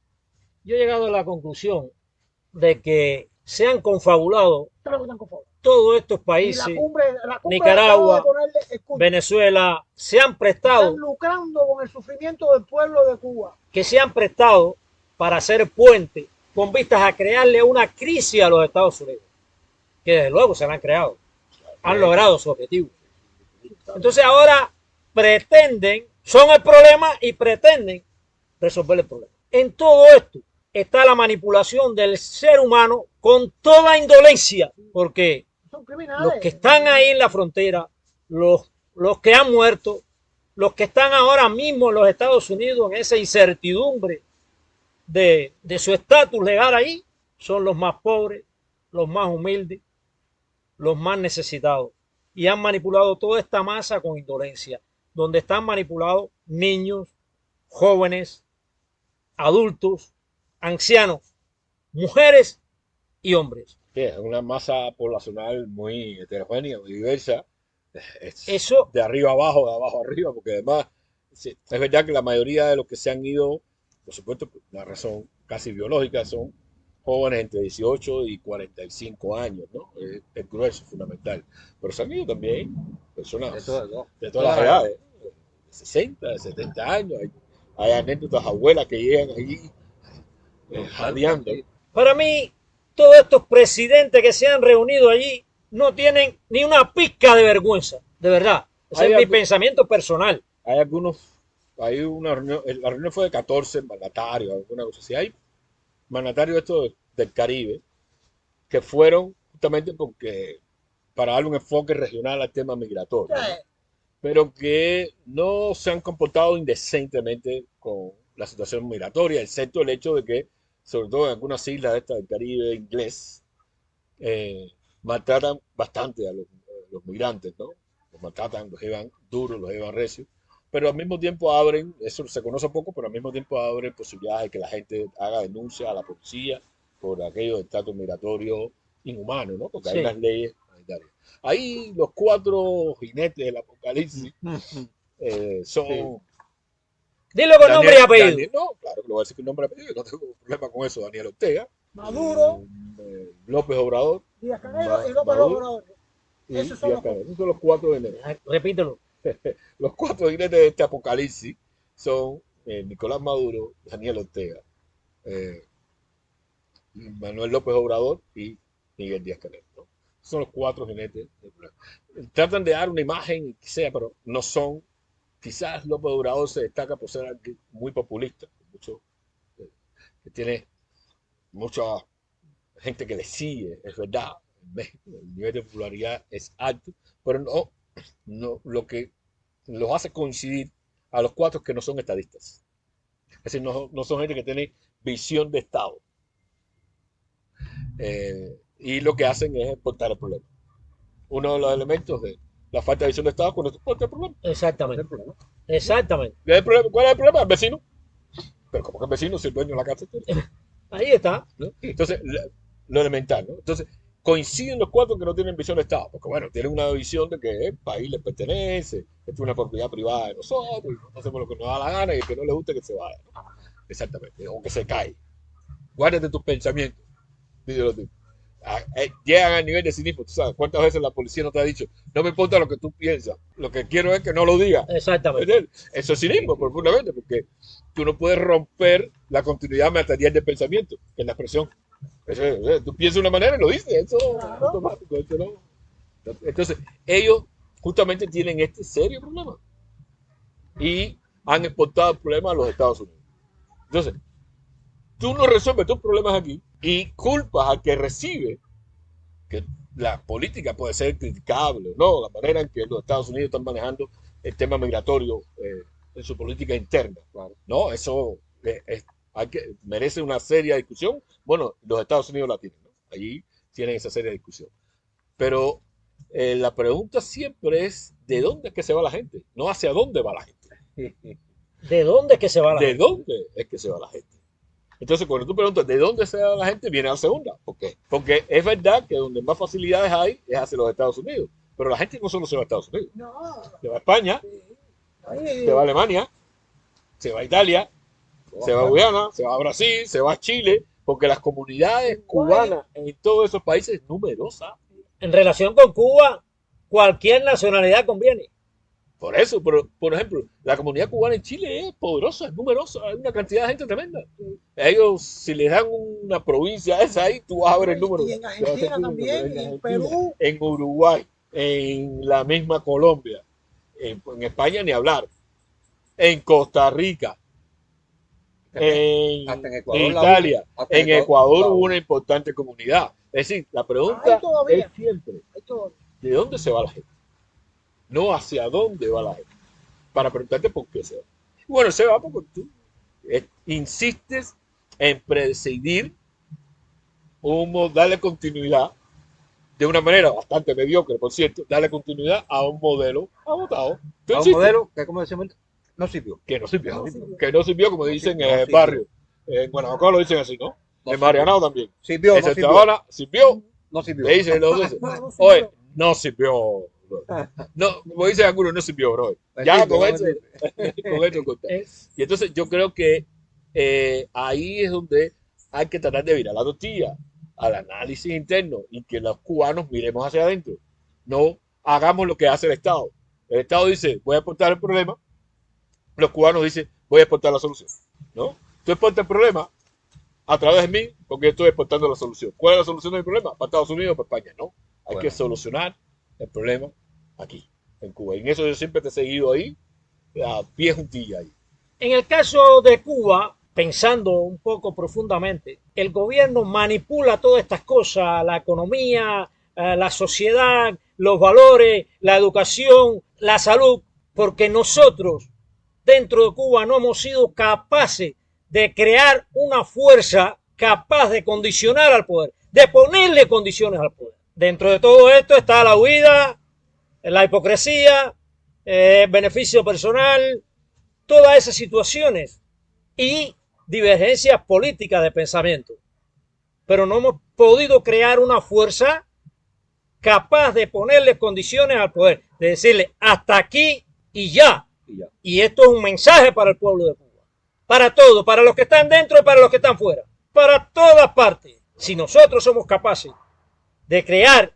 Yo he llegado a la conclusión de que se han confabulado Claro que están confabulados. todos estos Y países, la cumbre Nicaragua, acaba de ponerle escudo. Venezuela, se han prestado, Están lucrando con el sufrimiento del pueblo de Cuba. que se han prestado para hacer puente con vistas a crearle una crisis a los Estados Unidos, que desde luego se la han creado, han logrado su objetivo. Entonces ahora pretenden, son el problema y pretenden resolver el problema. En todo esto está la manipulación del ser humano con toda indolencia, porque Son criminales. los que están ahí en la frontera, los que han muerto, los que están ahora mismo en los Estados Unidos en esa incertidumbre de su estatus legal ahí, son los más pobres, los más humildes, los más necesitados. Y han manipulado toda esta masa con indolencia, donde están manipulados niños, jóvenes, adultos, ancianos, mujeres y hombres. Sí, es una masa poblacional muy heterogénea, muy diversa. Es Eso, de arriba abajo, de abajo arriba, porque además sí, es verdad que la mayoría de los que se han ido, por supuesto, por una razón casi biológica, son jóvenes entre 18 y 45 años, ¿no? Es grueso, fundamental. Pero se han ido también personas de todas las edades, de 60, de 70 años. Hay anécdotas abuelas que llegan allí jadeando. para mí, todos estos presidentes que se han reunido allí no tienen ni una pizca de vergüenza, de verdad. Ese es mi pensamiento personal. Hay algunos, hay una reunión, la reunión fue de 14 mandatarios, alguna cosa así. Hay mandatarios estos del Caribe que fueron justamente porque para darle un enfoque regional al tema migratorio, ¿no? Pero que no se han comportado indecentemente con la situación migratoria, excepto el hecho de que, sobre todo en algunas islas estas del Caribe inglés, maltratan bastante a los migrantes, ¿no? Los maltratan, los llevan duros, los llevan recios, pero al mismo tiempo abren, eso se conoce poco, pero al mismo tiempo abren posibilidades de que la gente haga denuncia a la policía por aquello del trato migratorio inhumano, ¿no? Porque hay Sí. unas leyes sanitarias. Ahí los 4 jinetes del apocalipsis son... Sí. Dilo con nombre y apellido. No, claro que lo voy a decir con nombre y apellido, no tengo problema con eso. Daniel Ortega, Maduro, López Obrador, Díaz Canel y López Maduro Obrador. y Esos son Díaz los Canel. Esos son los 4 jinetes. Repítelo. Los 4 jinetes de este apocalipsis son Nicolás Maduro, Daniel Ortega, eh, Manuel López Obrador y Miguel Díaz Canel, ¿no? Son los 4 jinetes del problema. Tratan de dar una imagen, que sea, pero no son. Quizás López Obrador se destaca por ser alguien muy populista, mucho, que tiene mucha gente que le sigue, es verdad. En México el nivel de popularidad es alto, pero no lo que los hace coincidir a los 4 que no son estadistas. Es decir, no son gente que tiene visión de Estado. Y lo que hacen es exportar el problema. Uno de los elementos de la falta de visión de Estado es cuando se exporta el problema. Exactamente. Exactamente. ¿Cuál es el problema? El vecino. Pero como que el vecino es el dueño de la casa. Ahí está. ¿No? Entonces, lo elemental, ¿no? Entonces, coinciden los 4 que no tienen visión de Estado, porque bueno, tienen una visión de que el país les pertenece, esto es una propiedad privada de nosotros, y hacemos lo que nos da la gana y el que no les guste que se vaya, ¿no? Exactamente, o que se cae. Guárdate tus pensamientos, díselo tú. Llegan al nivel de cinismo, tú sabes, cuántas veces la policía no te ha dicho, no me importa lo que tú piensas, lo que quiero es que no lo digas. Exactamente. Eso es cinismo, profundamente, porque tú no puedes romper la continuidad material del pensamiento, que es la expresión. Tú piensas de una manera y lo dices, eso es automático. Eso no. Entonces, ellos justamente tienen este serio problema y han exportado el problema a los Estados Unidos. Entonces, tú no resuelves tus problemas aquí y culpas al que recibe, que la política puede ser criticable, ¿no? La manera en que los Estados Unidos están manejando el tema migratorio en su política interna. Claro. No, eso merece una seria discusión. Bueno, los Estados Unidos la tienen, ¿no? Allí tienen esa seria discusión. Pero la pregunta siempre es, ¿de dónde es que se va la gente? No hacia dónde va la gente. ¿De dónde es que se va la ¿De gente? dónde es que se va la gente? Entonces, cuando tú preguntas de dónde se va la gente, viene a la segunda. ¿Por qué? Porque es verdad que donde más facilidades hay es hacia los Estados Unidos. Pero la gente no solo se va a Estados Unidos. No. Se va a España, Ahí, se va a Alemania, se va a Italia, se va a Guyana, se va a Brasil, se va a Chile, porque las comunidades cubanas en todos esos países es numerosa. En relación con Cuba, cualquier nacionalidad conviene. Por eso, por ejemplo, la comunidad cubana en Chile es poderosa, es numerosa, hay una cantidad de gente tremenda. Ellos, si les dan una provincia esa ahí, tú vas a ver el número. Y en Argentina también, en Perú. En Uruguay, en la misma Colombia, en España ni hablar, en Costa Rica. Hasta en Ecuador, Italia, hasta en Ecuador la hubo hubo. una importante comunidad. Es decir, la Ahí pregunta todavía. es siempre, Ahí todavía. ¿de dónde se va la gente? No hacia dónde va la gente. Para preguntarte por qué se va. Bueno, se va porque tú insistes en presidir darle continuidad de una manera bastante mediocre, por cierto, darle continuidad a un modelo agotado. Tú A un insistes modelo que, como decimos, no sirvió. que no sirvió, No sirvió. que no sirvió, como dicen No en el sirvió. barrio. En Guanajuato lo dicen así, ¿no? No En Marianao también. Sirvió, En no Santa sirvió. Habana sirvió, No sirvió. le dicen los dos. No, no sirvió. Oye, no sirvió. Bro. No, como dicen algunos, no sirvió, bro. Ya Bendito, con eso, bendito. con esto corta. Y entonces yo creo que ahí es donde hay que tratar de virar la tortilla al análisis interno y que los cubanos miremos hacia adentro. No hagamos lo que hace el Estado. El Estado dice, voy a exportar el problema. Los cubanos dicen, voy a exportar la solución. ¿No? Tú exportas el problema a través de mí porque yo estoy exportando la solución. ¿Cuál es la solución del problema? Para Estados Unidos o para España. No. Hay Bueno. que solucionar el problema aquí, en Cuba. Y en eso yo siempre te he seguido ahí, a pie juntilla ahí. En el caso de Cuba, pensando un poco profundamente, el gobierno manipula todas estas cosas, la economía, la sociedad, los valores, la educación, la salud, porque nosotros dentro de Cuba no hemos sido capaces de crear una fuerza capaz de condicionar al poder, de ponerle condiciones al poder. Dentro de todo esto está la huida, la hipocresía, beneficio personal, todas esas situaciones y divergencias políticas de pensamiento. Pero no hemos podido crear una fuerza capaz de ponerle condiciones al poder, de decirle hasta aquí y ya. Y ya. Y esto es un mensaje para el pueblo de Cuba, para todos, para los que están dentro y para los que están fuera, para todas partes. Si nosotros somos capaces de crear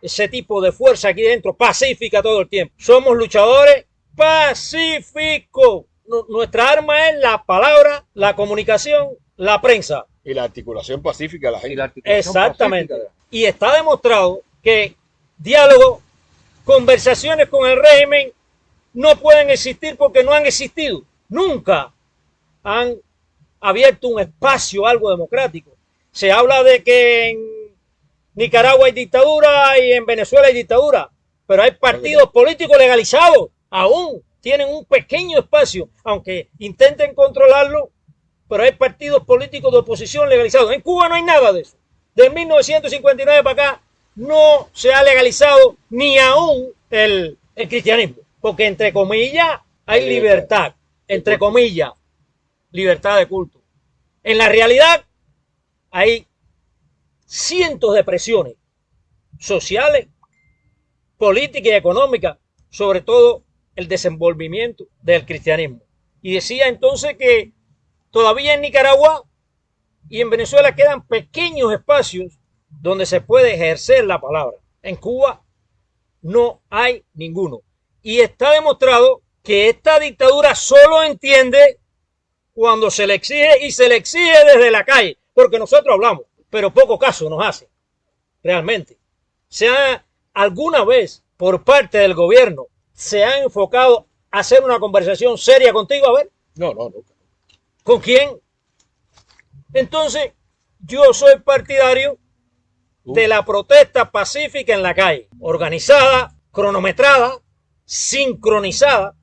ese tipo de fuerza aquí dentro, pacífica todo el tiempo, somos luchadores pacíficos. Nuestra arma es la palabra, la comunicación, la prensa. Y la articulación pacífica de la Y gente. la articulación Exactamente. pacífica. Y está demostrado que diálogo, conversaciones con el régimen no pueden existir porque no han existido. Nunca han abierto un espacio, algo democrático. Se habla de que en Nicaragua hay dictadura y en Venezuela hay dictadura, pero hay partidos políticos legalizados, aún tienen un pequeño espacio, aunque intenten controlarlo, pero hay partidos políticos de oposición legalizados. En Cuba no hay nada de eso. De 1959 para acá no se ha legalizado ni aún el cristianismo, porque entre comillas hay libertad, entre comillas, libertad de culto. En la realidad hay cientos de presiones sociales, políticas y económicas, sobre todo el desenvolvimiento del cristianismo. Y decía entonces que todavía en Nicaragua y en Venezuela quedan pequeños espacios donde se puede ejercer la palabra. En Cuba no hay ninguno. Y está demostrado que esta dictadura solo entiende cuando se le exige, y se le exige desde la calle, porque nosotros hablamos, pero poco caso nos hace, realmente. Alguna vez por parte del gobierno se ha enfocado a hacer una conversación seria contigo, a ver, No. ¿con quién? Entonces, yo soy partidario de la protesta pacífica en la calle, organizada, cronometrada, sincronizada.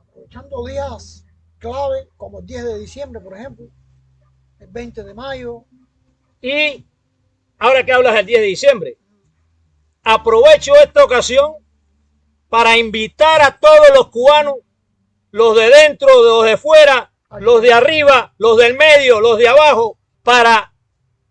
Aprovechando días clave como el 10 de diciembre, por ejemplo, el 20 de mayo. Y ahora que hablas del 10 de diciembre, aprovecho esta ocasión para invitar a todos los cubanos, los de dentro, los de fuera, los de arriba, los del medio, los de abajo, para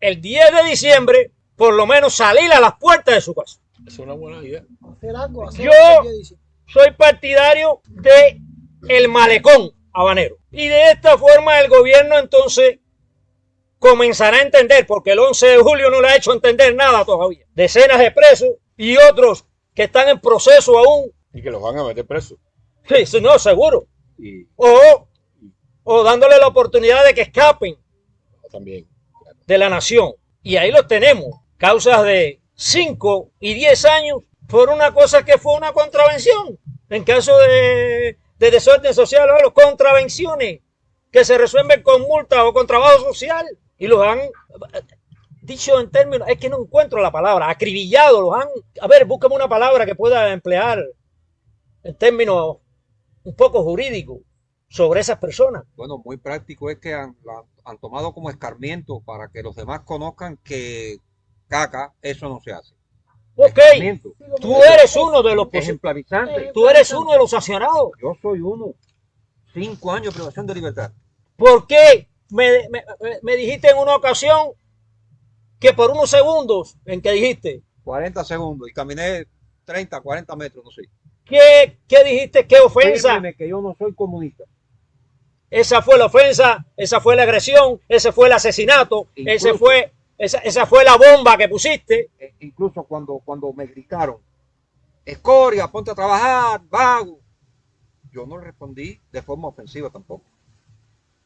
el 10 de diciembre por lo menos salir a las puertas de su casa. Es una buena idea. Hacer algo, hacer Yo- algo el 10 de diciembre. Soy partidario de el malecón habanero. Y de esta forma el gobierno entonces comenzará a entender, porque el 11 de julio no le ha hecho entender nada todavía. Decenas de presos y otros que están en proceso aún. Y que los van a meter presos. Sí, no, seguro. Y O dándole la oportunidad de que escapen también. de la nación. Y ahí los tenemos. Causas de 5 y 10 años por una cosa que fue una contravención. En caso de desorden social, o contravenciones que se resuelven con multas o con trabajo social y los han dicho en términos, es que no encuentro la palabra, acribillado, los han, a ver, búscame una palabra que pueda emplear en términos un poco jurídicos sobre esas personas. Bueno, muy práctico es que han tomado como escarmiento para que los demás conozcan que caca, eso no se hace. Ok, Escarmiento. tú eres uno de los Ejemplarizante. tú eres uno de los sancionados. Yo soy uno. 5 años de privación de libertad. ¿Por qué me dijiste en una ocasión que por unos segundos en que dijiste, 40 segundos y caminé 30, 40 metros, no sé. ¿qué dijiste? ¿Qué ofensa? Fírmeme que yo no soy comunista. Esa fue la ofensa, esa fue la agresión, ese fue el asesinato, Incluso, esa fue la bomba que pusiste. incluso cuando me gritaron, escoria, ponte a trabajar, vago. Yo no respondí de forma ofensiva tampoco.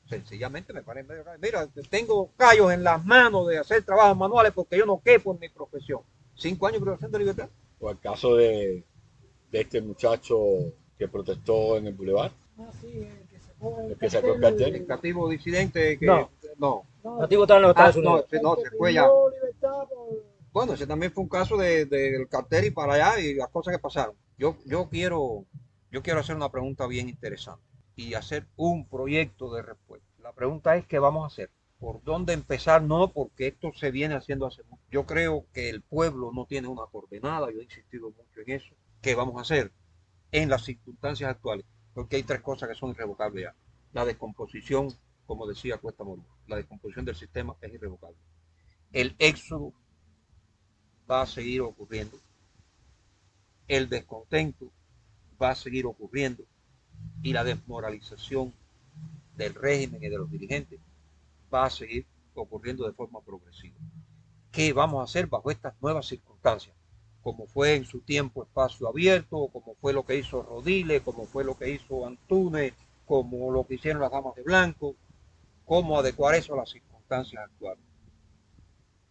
Sencillamente me paré en medio. Mira, tengo callos en las manos de hacer trabajos manuales porque yo no quepo en mi profesión. 5 años de privación de libertad. O el caso de este muchacho que protestó en el Boulevard, el que sacó el cartel. El cativo disidente que No. no. Nativo está en los Estados Unidos. No, se fue ya. Bueno, ese también fue un caso del cartel y para allá y las cosas que pasaron. Yo quiero hacer una pregunta bien interesante y hacer un proyecto de respuesta. La pregunta es, ¿qué vamos a hacer? ¿Por dónde empezar? No, porque esto se viene haciendo hace mucho. Yo creo que el pueblo no tiene una coordenada, yo he insistido mucho en eso. ¿Qué vamos a hacer en las circunstancias actuales? Porque hay 3 cosas que son irrevocables ya. La descomposición, como decía Cuesta Morú, la descomposición del sistema es irrevocable. El éxodo va a seguir ocurriendo. El descontento va a seguir ocurriendo. Y la desmoralización del régimen y de los dirigentes va a seguir ocurriendo de forma progresiva. ¿Qué vamos a hacer bajo estas nuevas circunstancias? Como fue en su tiempo Espacio Abierto, como fue lo que hizo Rodile, como fue lo que hizo Antunes, como lo que hicieron las damas de blanco, cómo adecuar eso a las circunstancias actuales.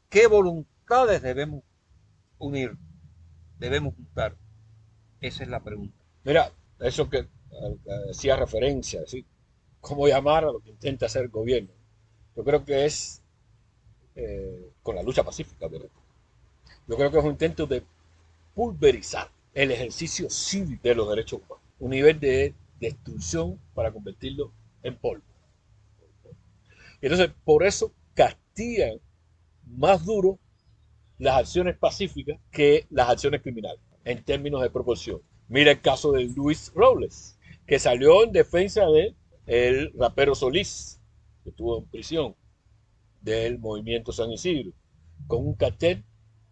¿Qué voluntades debemos unir? Debemos juntar. Esa es la pregunta. Mira, eso que hacía referencia, ¿sí? ¿Cómo llamar a lo que intenta hacer el gobierno? Yo creo que es con la lucha pacífica, ¿verdad? Yo creo que es un intento de pulverizar el ejercicio cívico de los derechos humanos, un nivel de destrucción para convertirlo en polvo. Y entonces, por eso castigan más duro las acciones pacíficas que las acciones criminales, en términos de proporción. Mira el caso de Luis Robles, que salió en defensa de el rapero Solís, que estuvo en prisión, del movimiento San Isidro, con un cartel.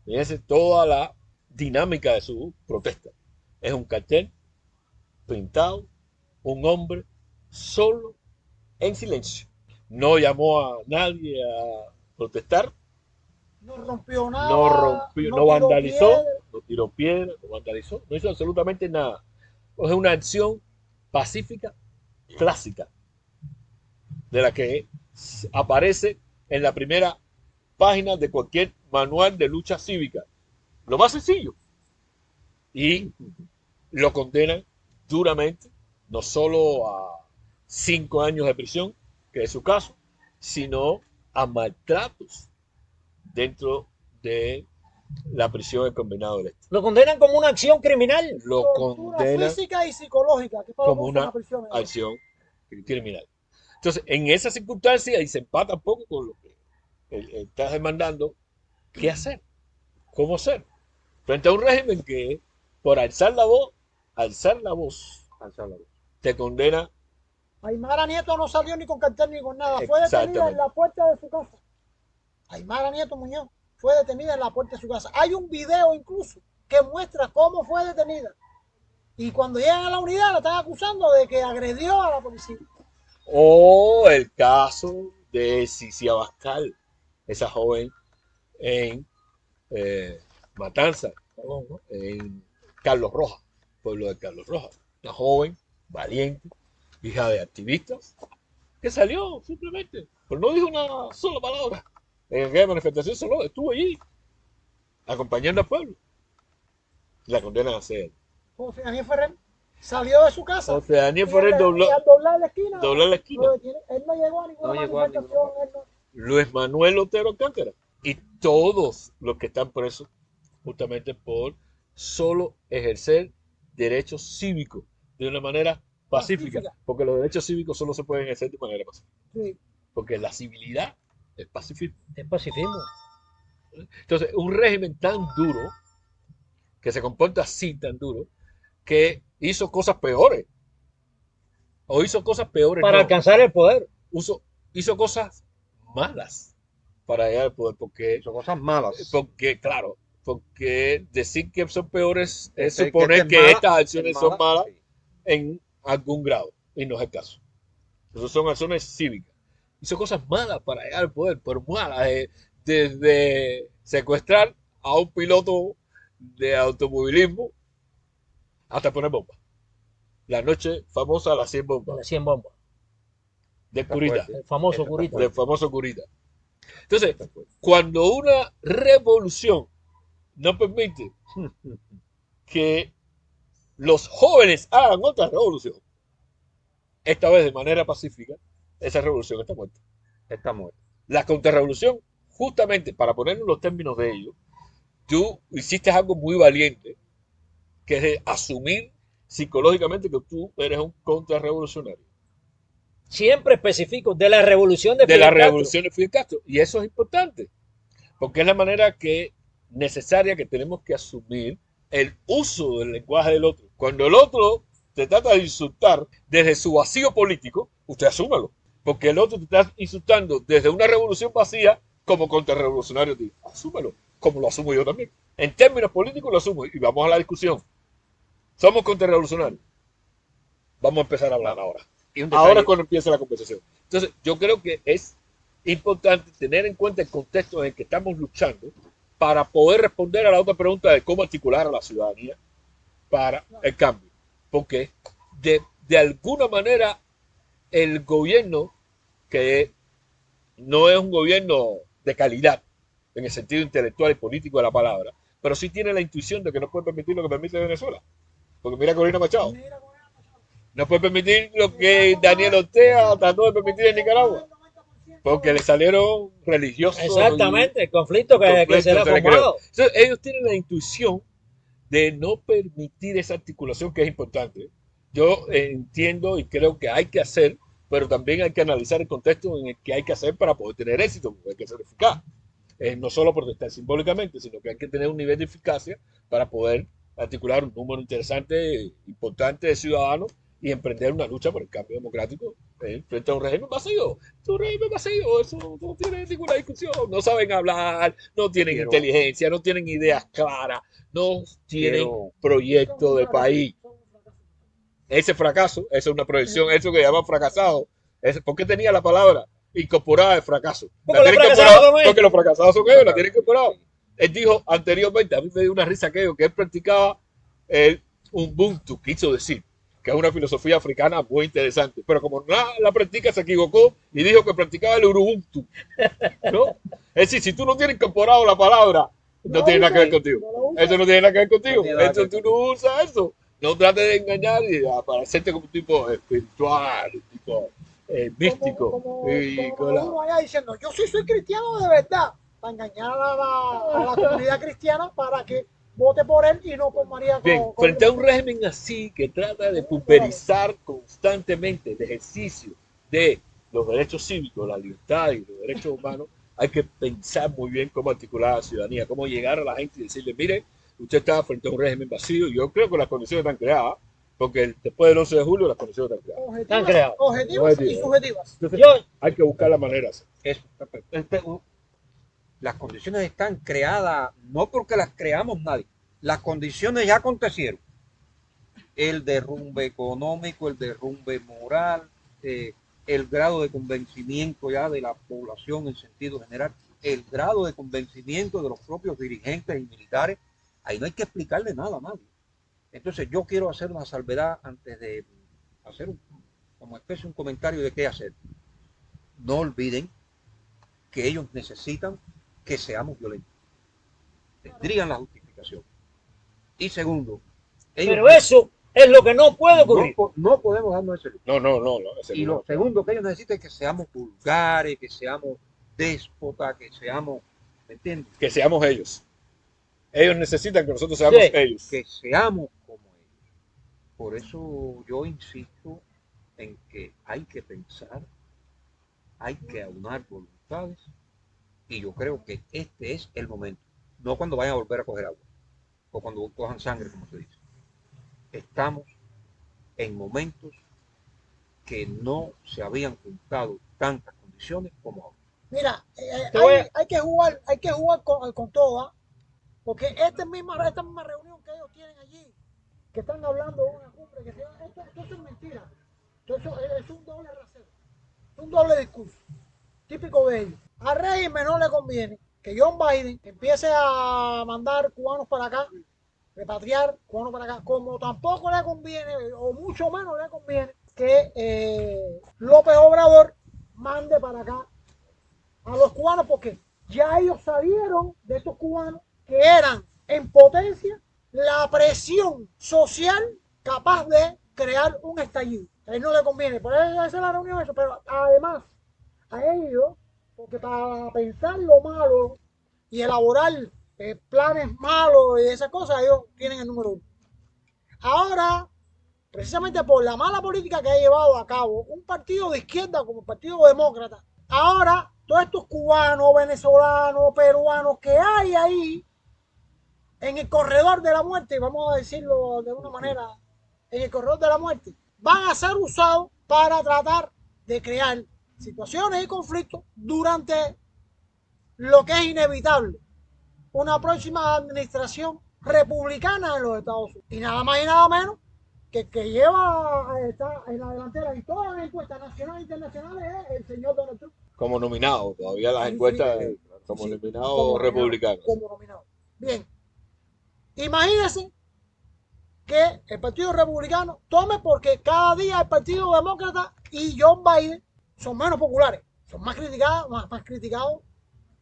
Fíjense toda la dinámica de su protesta. Es un cartel pintado, un hombre solo, en silencio. No llamó a nadie a protestar. No rompió nada. No vandalizó, no tiró piedra, no vandalizó, no hizo absolutamente nada. Es una acción pacífica clásica, de la que aparece en la primera página de cualquier manual de lucha cívica. Lo más sencillo. Y lo condenan duramente, no solo a 5 años de prisión, que es su caso, sino a maltratos dentro de la prisión del Combinado del Este. Lo condenan como una acción criminal. Lo Tortura condenan física y psicológica, que para como una acción criminal. Entonces, en esas circunstancias, y se empata un poco con lo que está demandando, ¿qué hacer? ¿Cómo hacer? Frente a un régimen que, por alzar la voz, te condena. Aymara Nieto no salió ni con cartel ni con nada, fue detenida en la puerta de su casa. Aymara Nieto Muñoz fue detenida en la puerta de su casa. Hay un video incluso que muestra cómo fue detenida. Y cuando llegan a la unidad la están acusando de que agredió a la policía. O el caso de Cici Abascal, esa joven en Matanza, en Carlos Rojas, pueblo de Carlos Rojas. Una joven valiente, hija de activistas, que salió simplemente, pero no dijo una sola palabra. En aquella manifestación solo estuvo allí, acompañando al pueblo. La condenan a hacer. ¿Cómo se llama? Ferrer? Salió de su casa. O sea, Daniel y Forel al doblar doblar la esquina. la esquina. Él no llegó a ninguna No llegó a manifestación. ninguna Él no- Luis Manuel Otero Alcántara y todos los que están presos justamente por solo ejercer derechos cívicos de una manera pacífica, Pacífica. porque los derechos cívicos solo se pueden ejercer de manera pacífica, Sí. porque la civilidad es pacifismo. Es pacifismo. Entonces, un régimen tan duro, que se comporta así tan duro, que hizo cosas peores, o hizo cosas peores, Para no, alcanzar el poder. hizo cosas malas para llegar al poder, Son cosas malas. claro, porque decir que son peores es Que suponer es que mala, estas acciones es son mala, malas sí. en algún grado, y no es el caso. Esas son acciones cívicas. Hizo cosas malas para llegar al poder, pero malas, desde secuestrar a un piloto de automovilismo hasta poner bombas. La noche famosa, las 100 bombas, Las 100 bombas. de Está Curita, fuerte. El famoso Eso está curita. del famoso Curita. Entonces, Está fuerte. cuando una revolución no permite que los jóvenes hagan otra revolución, esta vez de manera pacífica, esa revolución está muerta. Está muerto. La contrarrevolución, justamente para poner en los términos de ello, tú hiciste algo muy valiente, que es asumir psicológicamente que tú eres un contrarrevolucionario Siempre específico de la revolución de de la Fidel Castro. revolución de Fidel Castro. Y eso es importante, porque es la manera necesaria que tenemos que asumir el uso del lenguaje del otro. Cuando el otro te trata de insultar desde su vacío político, usted asúmalo, porque el otro te está insultando desde una revolución vacía como contrarrevolucionario. Asúmelo, como lo asumo yo también. En términos políticos lo asumo y vamos a la discusión. ¿Somos contrarrevolucionarios? Vamos a empezar a hablar ahora. Y un Ahora detalle, es cuando empieza la conversación. Entonces, yo creo que es importante tener en cuenta el contexto en el que estamos luchando para poder responder a la otra pregunta de cómo articular a la ciudadanía para el cambio. Porque de alguna manera el gobierno, que no es un gobierno de calidad en el sentido intelectual y político de la palabra, pero sí tiene la intuición de que no puede permitir lo que permite Venezuela. Porque mira Corina Machado. No puede permitir lo que Daniel Ortega trató de permitir en Nicaragua. Porque le salieron religiosos. Exactamente, el conflicto que conflictos, se le ha se le creó. formado. Entonces, ellos tienen la intuición de no permitir esa articulación que es importante. Yo entiendo y creo que hay que hacer, pero también hay que analizar el contexto en el que hay que hacer para poder tener éxito, porque hay que ser eficaz. No solo protestar simbólicamente, sino que hay que tener un nivel de eficacia para poder articular un número interesante, importante de ciudadanos y emprender una lucha por el cambio democrático frente a un régimen vacío. Es un régimen vacío, eso no tiene ninguna discusión. No saben hablar, no tienen inteligencia, no tienen ideas claras, no tienen proyecto de país. Ese fracaso, esa es una proyección, eso que llaman fracasado. ¿Por qué tenía la palabra incorporada de fracaso? Porque los fracasados son ellos, la tienen incorporada. Él dijo anteriormente, a mí me dio una risa aquello, que él practicaba el Ubuntu, quiso decir, que es una filosofía africana muy interesante. Pero como la practica, se equivocó y dijo que practicaba el Ubuntu, ¿no? Es decir, si tú no tienes incorporado la palabra, no tiene nada que ver contigo. Eso no tiene nada que ver contigo. Eso tú no usas eso. No trates de engañar y aparecerte como un tipo espiritual, un tipo místico. Como uno vaya diciendo, yo sí soy cristiano de verdad, para engañar a la comunidad cristiana para que vote por él y no por María. Bien, frente a un régimen así que trata de pulverizar constantemente el ejercicio de los derechos cívicos, la libertad y los derechos humanos, hay que pensar muy bien cómo articular a la ciudadanía, cómo llegar a la gente y decirle, mire, usted está frente a un régimen vacío. Yo creo que las condiciones están creadas, porque después del 11 de julio las condiciones están creadas. Están creadas. Objetivas y subjetivas. Entonces, hay que buscar la manera. las condiciones están creadas no porque las creamos nadie. Las condiciones ya acontecieron. El derrumbe económico, el derrumbe moral, el grado de convencimiento ya de la población en sentido general, el grado de convencimiento de los propios dirigentes y militares. Ahí no hay que explicarle nada a nadie. Entonces yo quiero hacer una salvedad antes de hacer como especie un comentario de qué hacer. No olviden que ellos necesitan que seamos violentos. Tendrían la justificación. Y segundo, pero eso Es lo que no puede ocurrir. No podemos darnos ese lujo. No. Y lo segundo que ellos necesitan es que seamos vulgares, que seamos déspotas, que seamos, ¿me entiendes? Que seamos ellos. Ellos necesitan que nosotros seamos Sí. ellos. Que seamos como ellos. Por eso yo insisto en que hay que pensar, hay que aunar voluntades, y yo creo que este es el momento. No cuando vayan a volver a coger agua, o cuando cojan sangre, como se dice. Estamos en momentos que no se habían juntado tantas condiciones como ahora. Mira, Te voy a- hay que jugar con todo, ¿ah? Porque esta misma reunión que ellos tienen allí, que están hablando de una cumbre, esto es mentira. Esto es un doble rasero, un doble discurso, típico de ellos. Al régimen no le conviene que John Biden empiece a mandar cubanos para acá, repatriar cubanos para acá, como tampoco le conviene, o mucho menos le conviene, que López Obrador mande para acá a los cubanos, porque ya ellos salieron de estos cubanos que eran en potencia la presión social capaz de crear un estallido. A él no le conviene, por eso es la reunión, eso, pero además a ellos, porque para pensar lo malo y elaborar planes malos y esas cosas, ellos tienen el número 1. Ahora, precisamente por la mala política que ha llevado a cabo un partido de izquierda como el Partido Demócrata, ahora todos estos cubanos, venezolanos, peruanos que hay ahí en el corredor de la muerte, vamos a decirlo de una manera, en el corredor de la muerte, van a ser usados para tratar de crear situaciones y conflictos durante lo que es inevitable, una próxima administración republicana en los Estados Unidos. Y nada más y nada menos que el que está en la delantera en todas las encuestas nacionales e internacionales es el señor Donald Trump. Como nominado, todavía las Sí, encuestas sí, como sí, nominado como republicano. Como nominado. Bien. Imagínense que el Partido Republicano tome, porque cada día el Partido Demócrata y John Biden son menos populares, son más criticados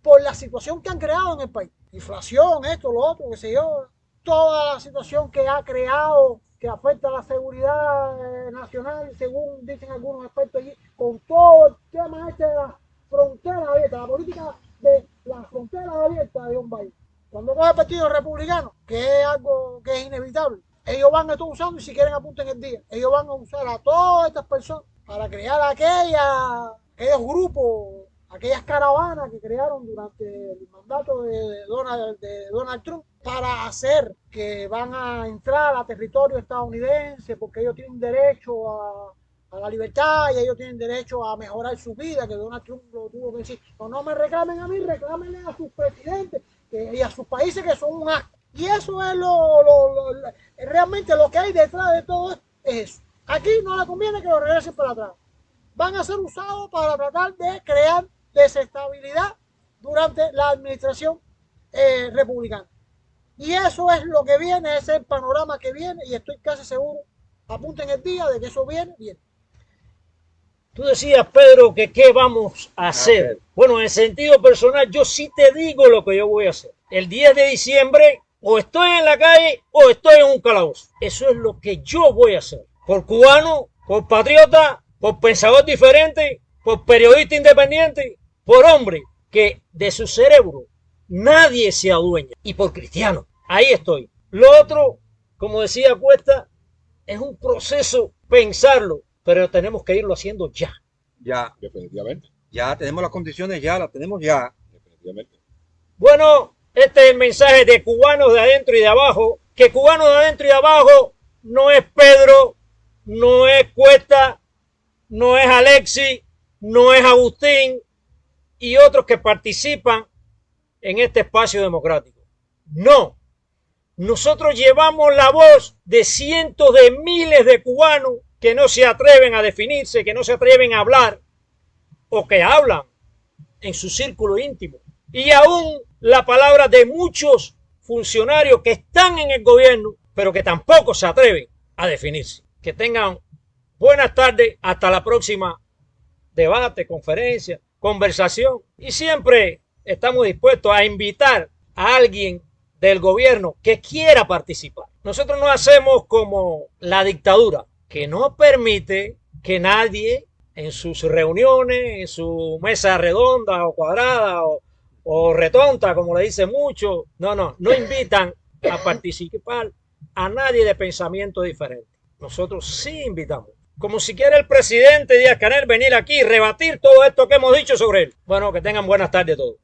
por la situación que han creado en el país. Inflación, esto, lo otro, qué sé yo, toda la situación que ha creado, que afecta a la seguridad nacional, según dicen algunos expertos allí, con todo el tema este de la frontera abierta, la política de la frontera abierta de John Biden. Cuando coge el Partido Republicano, que es algo que es inevitable, ellos van a estar usando, y si quieren apunten el día, ellos van a usar a todas estas personas para crear aquellos grupos, aquellas caravanas que crearon durante el mandato de Donald Trump, para hacer que van a entrar a territorio estadounidense porque ellos tienen derecho a la libertad y ellos tienen derecho a mejorar su vida, que Donald Trump lo tuvo que decir. No me reclamen a mí, reclámenle a sus presidentes y a sus países, que son un asco. Y eso es realmente lo que hay detrás de todo esto, es eso. Aquí no le conviene que lo regresen para atrás. Van a ser usados para tratar de crear desestabilidad durante la administración republicana. Y eso es lo que viene, ese es el panorama que viene, y estoy casi seguro, apunten el día de que eso viene. Tú decías, Pedro, que qué vamos a hacer. Bueno, en sentido personal, yo sí te digo lo que yo voy a hacer. El 10 de diciembre, o estoy en la calle o estoy en un calabozo. Eso es lo que yo voy a hacer. Por cubano, por patriota, por pensador diferente, por periodista independiente, por hombre que de su cerebro nadie se adueña, y por cristiano. Ahí estoy. Lo otro, como decía Cuesta, es un proceso pensarlo, pero tenemos que irlo haciendo ya. Ya, Definitivamente. ya tenemos las condiciones, ya las tenemos ya. Definitivamente. Bueno, este es el mensaje de cubanos de adentro y de abajo, que cubanos de adentro y de abajo no es Pedro, no es Cuesta, no es Alexis, no es Agustín y otros que participan en este espacio democrático. No, nosotros llevamos la voz de cientos de miles de cubanos que no se atreven a definirse, que no se atreven a hablar o que hablan en su círculo íntimo. Y aún la palabra de muchos funcionarios que están en el gobierno, pero que tampoco se atreven a definirse. Que tengan buenas tardes, hasta la próxima debate, conferencia, conversación. Y siempre estamos dispuestos a invitar a alguien del gobierno que quiera participar. Nosotros no hacemos como la dictadura, que no permite que nadie en sus reuniones, en su mesa redonda o cuadrada o retonta, como le dicen muchos, no invitan a participar a nadie de pensamiento diferente. Nosotros sí invitamos. Como si quiera el presidente Díaz-Canel venir aquí y rebatir todo esto que hemos dicho sobre él. Bueno, que tengan buenas tardes todos.